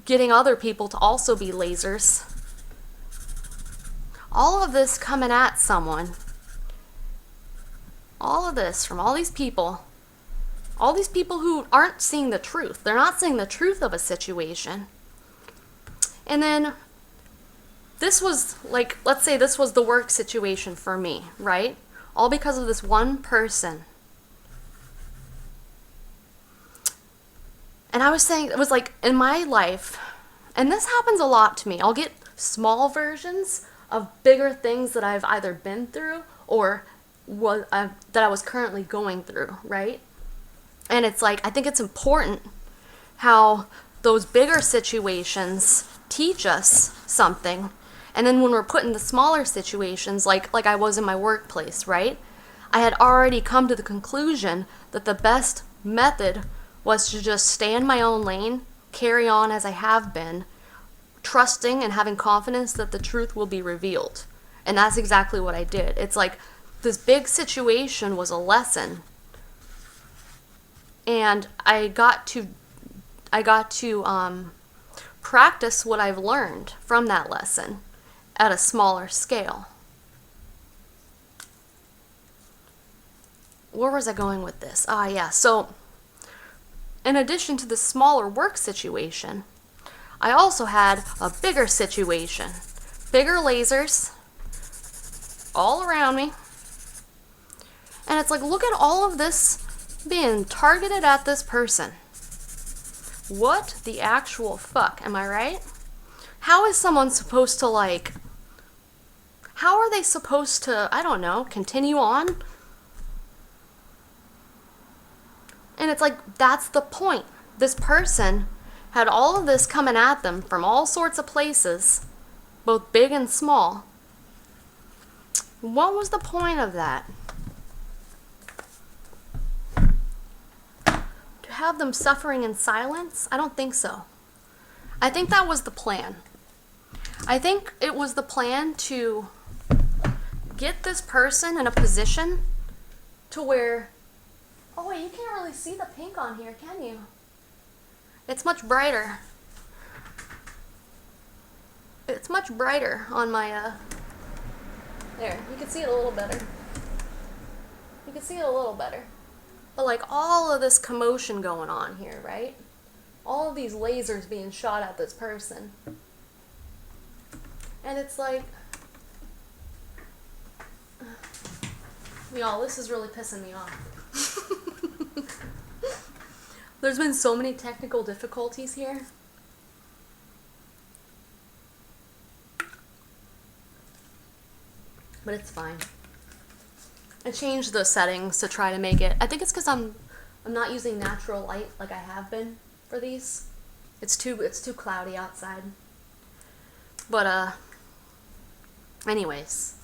getting other people to also be lasers. All of this coming at someone. All of this from all these people. All these people who aren't seeing the truth. They're not seeing the truth of a situation. And then this was like, let's say this was the work situation for me, right? All because of this one person. And I was saying, it was like in my life, and this happens a lot to me. I'll get small versions of bigger things that I've either been through or that I was currently going through, right? And it's like, I think it's important how those bigger situations teach us something. And then when we're put in the smaller situations, like I was in my workplace, right? I had already come to the conclusion that the best method was to just stay in my own lane, carry on as I have been, trusting and having confidence that the truth will be revealed. And that's exactly what I did. It's like this big situation was a lesson. And I got to practice what I've learned from that lesson at a smaller scale. Where was I going with this? Yeah. So, in addition to the smaller work situation, I also had a bigger situation. Bigger lasers all around me. And it's like, look at all of this being targeted at this person. What the actual fuck? Am I right? How is someone supposed to how are they supposed to, I don't know, continue on? And it's like, that's the point. This person had all of this coming at them from all sorts of places, both big and small. What was the point of that? To have them suffering in silence? I don't think so. I think that was the plan. I think it was the plan to get this person in a position to where, oh wait, you can't really see the pink on here, can you? It's much brighter. It's much brighter on my, there, you can see it a little better. You can see it a little better. But like all of this commotion going on here, right? All of these lasers being shot at this person. And it's like, y'all, this is really pissing me off. There's been so many technical difficulties here. But it's fine. I changed the settings to try to make it. I think it's because I'm not using natural light like I have been for these. It's too cloudy outside. But anyways,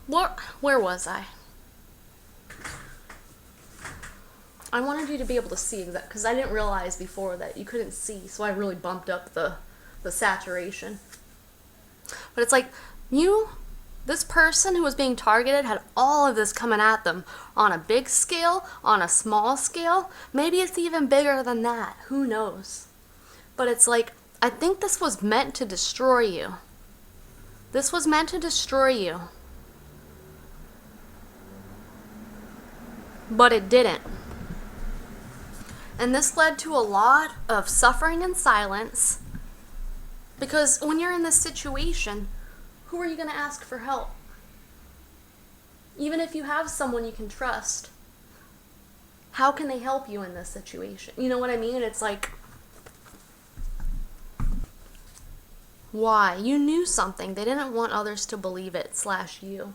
where was I? I wanted you to be able to see that because I didn't realize before that you couldn't see, so I really bumped up the saturation. But it's like this person who was being targeted had all of this coming at them on a big scale, on a small scale. Maybe it's even bigger than that. Who knows? But it's like, I think this was meant to destroy you. This was meant to destroy you. But it didn't. And this led to a lot of suffering in silence. Because when you're in this situation, who are you going to ask for help? Even if you have someone you can trust, how can they help you in this situation? You know what I mean? It's like, why? You knew something. They didn't want others to believe it / you.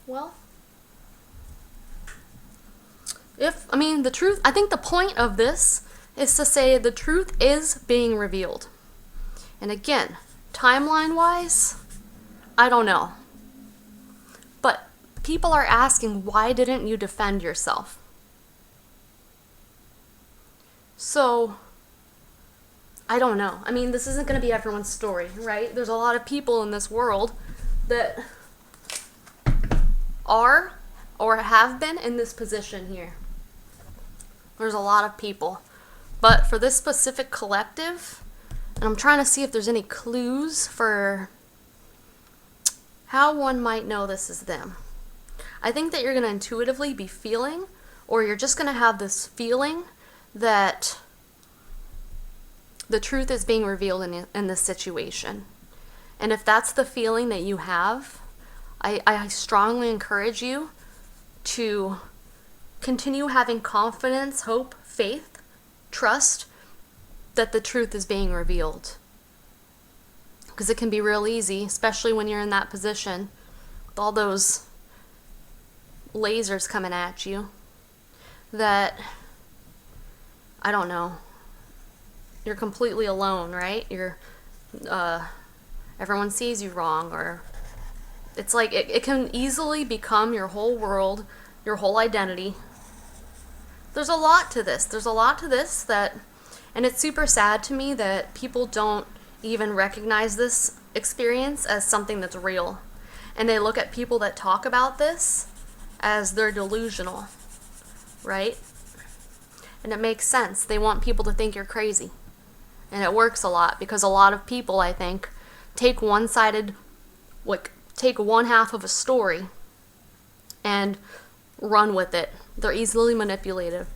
Well, the truth, I think the point of this is to say the truth is being revealed. And again, timeline-wise, I don't know. But people are asking, why didn't you defend yourself? So, I don't know. This isn't going to be everyone's story, right? There's a lot of people in this world that are or have been in this position here. There's a lot of people. But for this specific collective, and I'm trying to see if there's any clues for how one might know this is them. I think that you're going to intuitively be feeling, or you're just going to have this feeling that the truth is being revealed in this situation. And if that's the feeling that you have, I strongly encourage you to continue having confidence, hope, faith, trust that the truth is being revealed. Because it can be real easy, especially when you're in that position with all those lasers coming at you, that, I don't know, you're completely alone, right? Everyone sees you wrong, or it's like it can easily become your whole world, your whole identity. There's a lot to this. And it's super sad to me that people don't even recognize this experience as something that's real. And they look at people that talk about this as they're delusional, right? And it makes sense. They want people to think you're crazy. And it works a lot because a lot of people, I think, take one half of a story and run with it. They're easily manipulated.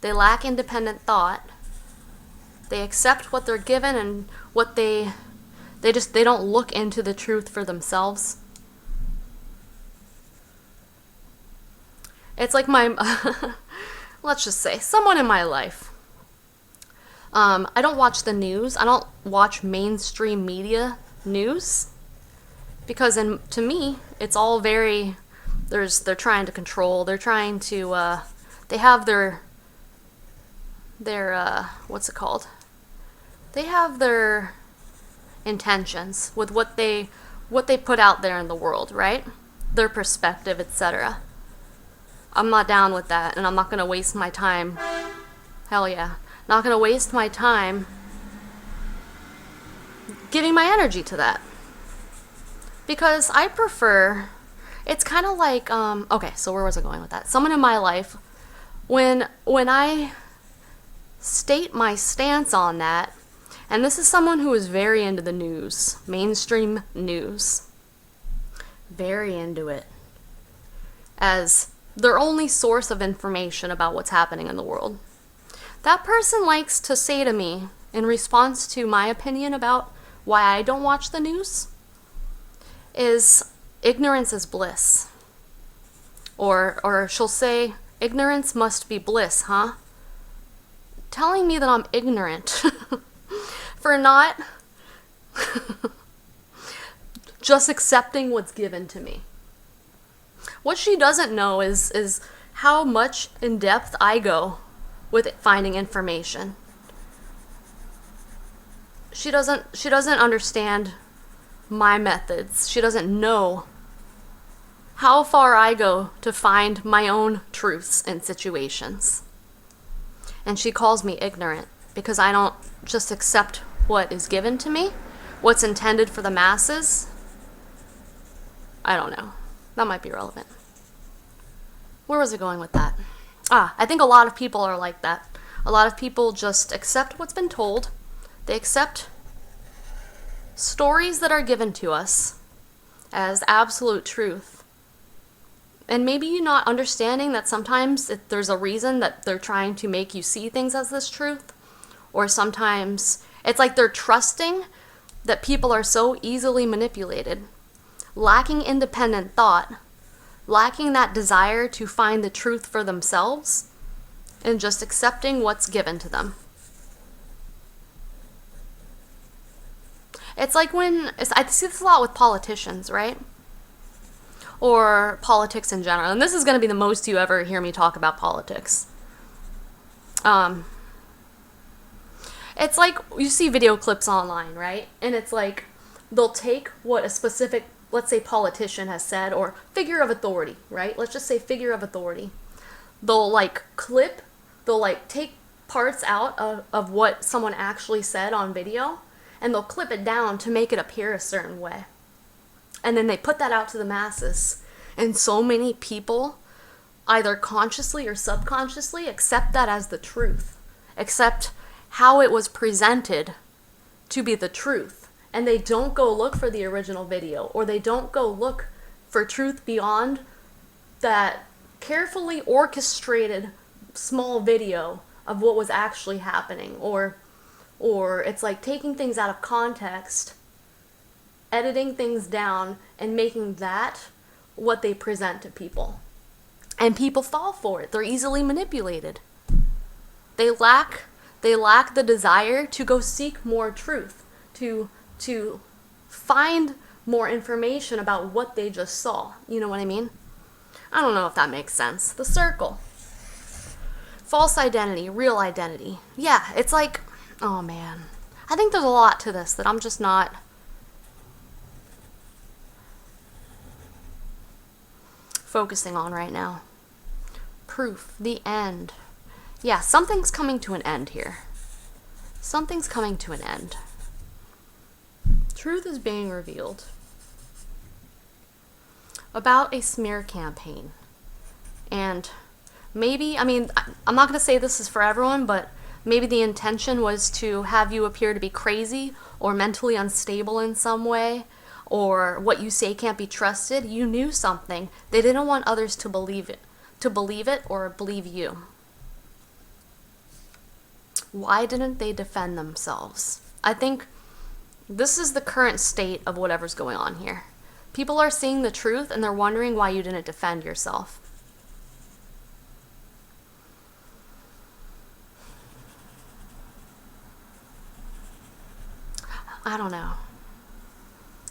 They lack independent thought. They accept what they're given, and what they don't look into the truth for themselves. It's like let's just say, someone in my life. I don't watch the news. I don't watch mainstream media news. Because to me, it's all very, they're trying to control, they're trying to, they have their what's it called? They have their intentions with what they put out there in the world, right? Their perspective, etc. I'm not down with that, and I'm not going to waste my time. Hell yeah. Not going to waste my time giving my energy to that. Because I prefer, it's kind of like, okay, so where was I going with that? Someone in my life, when I state my stance on that, and this is someone who is very into the news, mainstream news, very into it, as their only source of information about what's happening in the world. That person likes to say to me, in response to my opinion about why I don't watch the news, is ignorance is bliss. Or she'll say, ignorance must be bliss, huh? Telling me that I'm ignorant for not just accepting what's given to me. What she doesn't know is how much in depth I go with finding information. She doesn't understand my methods. She doesn't know how far I go to find my own truths in situations. And she calls me ignorant because I don't just accept what is given to me, what's intended for the masses. I don't know. That might be relevant. Where was I going with that? I think a lot of people are like that. A lot of people just accept what's been told. They accept stories that are given to us as absolute truth. And maybe you're not understanding that sometimes there's a reason that they're trying to make you see things as this truth, or sometimes it's like they're trusting that people are so easily manipulated, lacking independent thought, lacking that desire to find the truth for themselves, and just accepting what's given to them. It's like I see this a lot with politicians, right? Or politics in general. And this is going to be the most you ever hear me talk about politics. It's like you see video clips online, right? And it's like they'll take what a specific, let's say, politician has said, or figure of authority, right? Let's just say figure of authority. They'll take parts out of what someone actually said on video, and they'll clip it down to make it appear a certain way. And then they put that out to the masses. And so many people, either consciously or subconsciously, accept that as the truth. Accept how it was presented to be the truth. And they don't go look for the original video, or they don't go look for truth beyond that carefully orchestrated small video of what was actually happening. Or it's like taking things out of context, editing things down, and making that what they present to people. And people fall for it. They're easily manipulated. They lack the desire to go seek more truth, to find more information about what they just saw. You know what I mean? I don't know if that makes sense. The circle. False identity, real identity. Yeah, it's like, oh man. I think there's a lot to this that I'm just not focusing on right now. Proof, the end. Yeah, something's coming to an end here. Something's coming to an end. Truth is being revealed about a smear campaign. And maybe, I mean, I'm not going to say this is for everyone, but maybe the intention was to have you appear to be crazy or mentally unstable in some way, or what you say can't be trusted. You knew something. They didn't want others to believe it or believe you. Why didn't they defend themselves? I think this is the current state of whatever's going on here. People are seeing the truth and they're wondering why you didn't defend yourself. I don't know.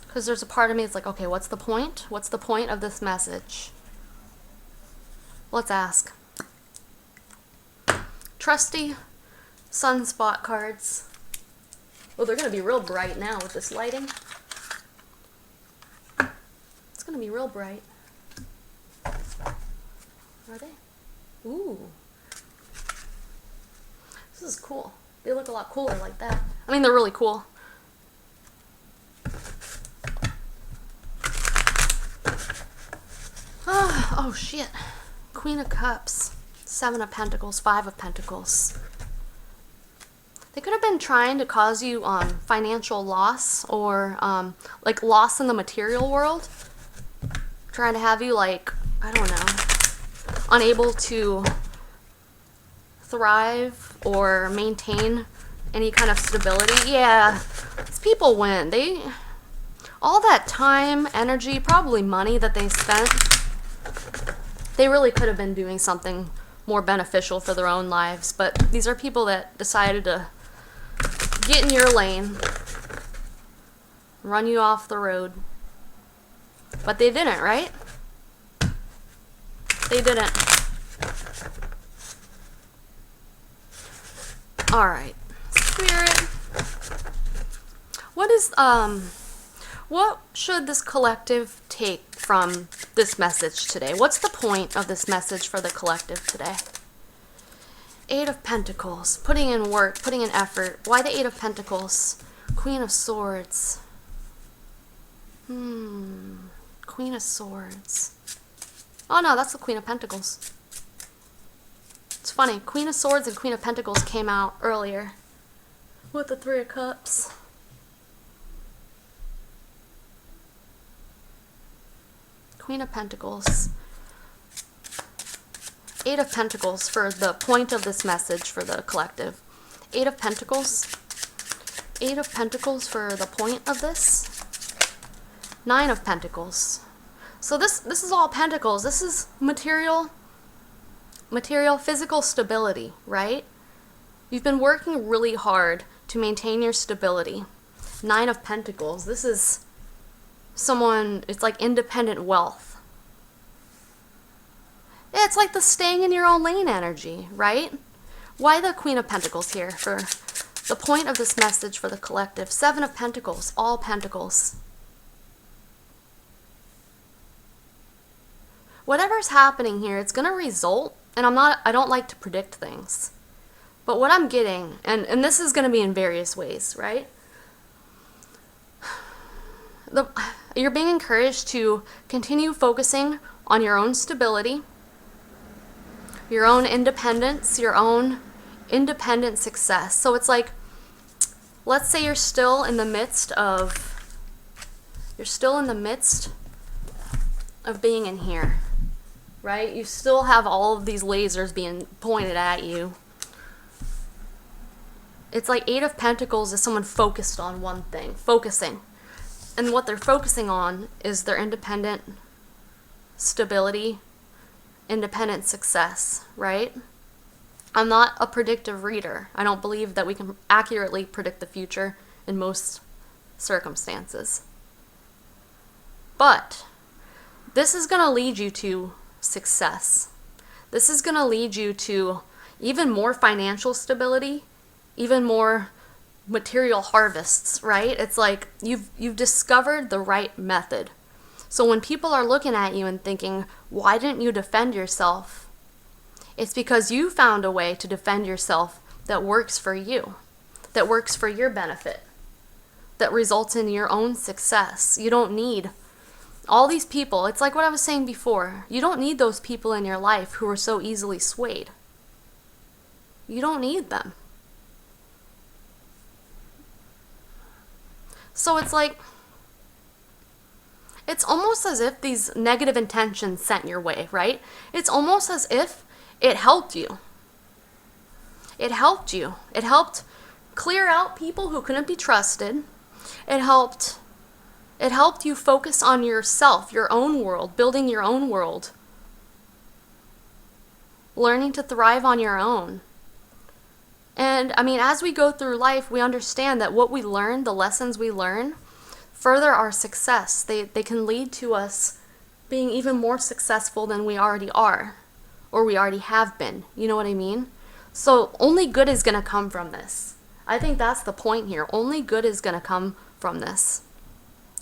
Because there's a part of me that's like, okay, what's the point? What's the point of this message? Let's ask. Trusty sunspot cards. Oh, they're going to be real bright now with this lighting. It's going to be real bright. Are they? Ooh. This is cool. They look a lot cooler like that. I mean, they're really cool. Oh shit. Queen of Cups, 7 of Pentacles, 5 of Pentacles. They could have been trying to cause you financial loss, or like loss in the material world. Trying to have you, like, I don't know, unable to thrive or maintain any kind of stability. Yeah, these people win. All that time, energy, probably money that they spent, they really could have been doing something more beneficial for their own lives. But these are people that decided to get in your lane, run you off the road. But they didn't, right? They didn't. Alright. Spirit. What should this collective take from this message today? What's the point of this message for the collective today? 8 of Pentacles. Putting in work, putting in effort. Why the 8 of Pentacles? Queen of Swords. Queen of Swords. Oh no, that's the Queen of Pentacles. It's funny. Queen of Swords and Queen of Pentacles came out earlier with the 3 of Cups. Queen of Pentacles. 8 of Pentacles for the point of this message for the collective. Eight of Pentacles. Eight of Pentacles for the point of this. Nine of Pentacles. So this is all pentacles. This is material, physical stability, right? You've been working really hard to maintain your stability. Nine of Pentacles. This is someone, it's like independent wealth. Yeah, it's like the staying in your own lane energy, right? Why the Queen of Pentacles here for the point of this message for the collective? Seven of Pentacles, all pentacles. Whatever's happening here, it's going to result, and I don't like to predict things. But what I'm getting, and this is going to be in various ways, right? You're being encouraged to continue focusing on your own stability, your own independence, your own independent success. So it's like, let's say you're still in the midst of being in here, right? You still have all of these lasers being pointed at you. It's like Eight of Pentacles is someone focused on one thing, focusing. And what they're focusing on is their independent stability, independent success, right? I'm not a predictive reader. I don't believe that we can accurately predict the future in most circumstances. But this is going to lead you to success. This is going to lead you to even more financial stability, even more material harvests, right? It's like you've discovered the right method. So when people are looking at you and thinking, why didn't you defend yourself? It's because you found a way to defend yourself that works for you, that works for your benefit, that results in your own success. You don't need all these people. It's like what I was saying before. You don't need those people in your life who are so easily swayed. You don't need them. So it's like, it's almost as if these negative intentions sent your way, right? It's almost as if it helped you. It helped you. It helped clear out people who couldn't be trusted. It helped you focus on yourself, your own world, building your own world, learning to thrive on your own. And I mean, as we go through life, we understand that what we learn, the lessons we learn, further our success. They can lead to us being even more successful than we already are, or we already have been. You know what I mean? So only good is going to come from this. I think that's the point here. Only good is going to come from this.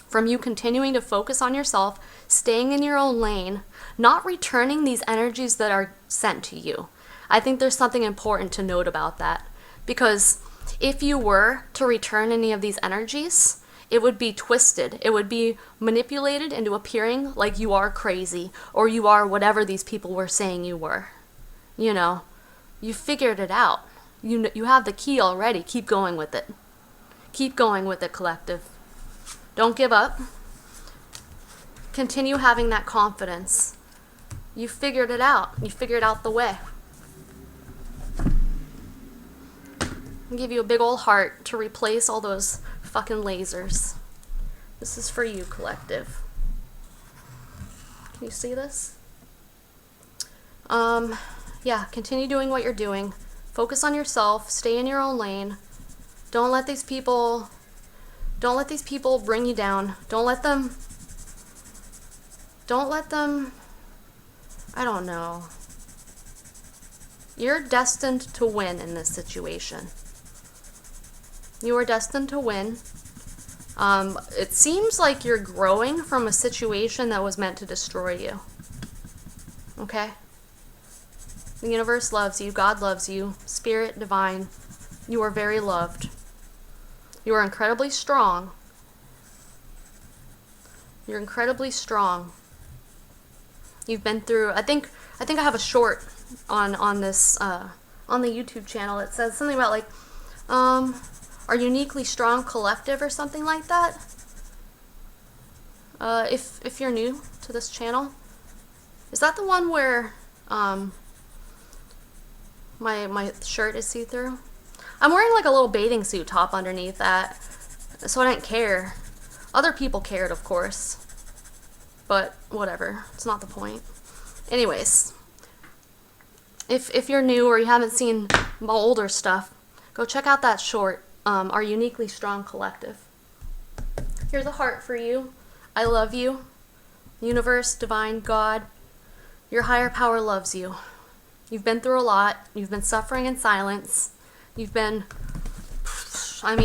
From you continuing to focus on yourself, staying in your own lane, not returning these energies that are sent to you. I think there's something important to note about that, because if you were to return any of these energies, it would be twisted. It would be manipulated into appearing like you are crazy, or you are whatever these people were saying you were. You know, you figured it out. You have the key already. Keep going with it. Keep going with it, collective. Don't give up. Continue having that confidence. You figured it out. You figured out the way. I'll give you a big old heart to replace all those fucking lasers. This is for you, collective. Can you see this? Yeah, continue doing what you're doing. Focus on yourself. Stay in your own lane. Don't let these people bring you down. Don't let them, I don't know. You're destined to win in this situation. You are destined to win. It seems like you're growing from a situation that was meant to destroy you. Okay? The universe loves you. God loves you. Spirit, divine. You are very loved. You are incredibly strong. You're incredibly strong. You've been through, I think I have a short on this on the YouTube channel. It says something about like our uniquely strong collective or something like that. If you're new to this channel, is that the one where my shirt is see-through? I'm wearing like a little bathing suit top underneath that, so I didn't care. Other people cared, of course, but whatever, it's not the point. Anyways, if you're new or you haven't seen my older stuff, go check out that short, Our Uniquely Strong Collective. Here's a heart for you. I love you. Universe, divine, God, your higher power loves you. You've been through a lot. You've been suffering in silence. You've been, I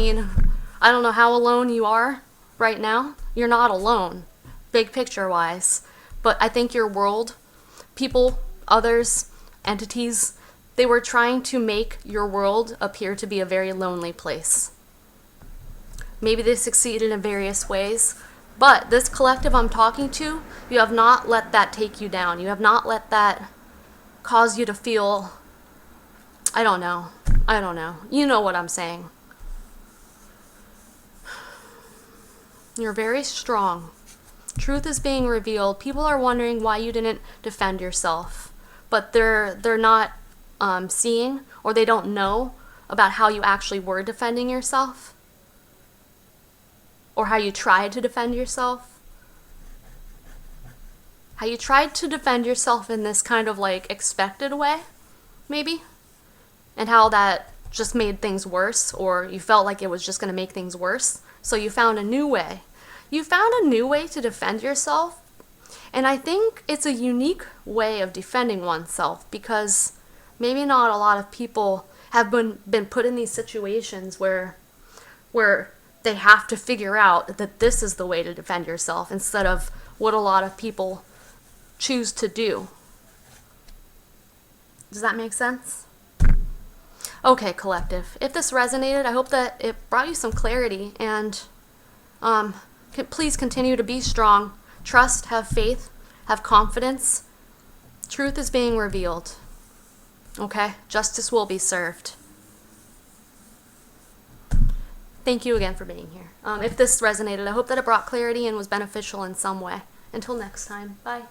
don't know how alone you are right now. You're not alone, big picture wise. But I think your world, people, others, entities, they were trying to make your world appear to be a very lonely place. Maybe they succeeded in various ways, but this collective I'm talking to, you have not let that take you down. You have not let that cause you to feel, I don't know. You know what I'm saying. You're very strong. Truth is being revealed. People are wondering why you didn't defend yourself, but they're not seeing, or they don't know about how you actually were defending yourself, or how you tried to defend yourself. How you tried to defend yourself in this kind of like expected way, maybe, and how that just made things worse, or you felt like it was just going to make things worse, so you found a new way. You found a new way to defend yourself, and I think it's a unique way of defending oneself, because maybe not a lot of people have been put in these situations where they have to figure out that this is the way to defend yourself instead of what a lot of people choose to do. Does that make sense? Okay, collective. If this resonated, I hope that it brought you some clarity, and please continue to be strong. Trust, have faith, have confidence. Truth is being revealed. Okay? Justice will be served. Thank you again for being here. If this resonated, I hope that it brought clarity and was beneficial in some way. Until next time, bye.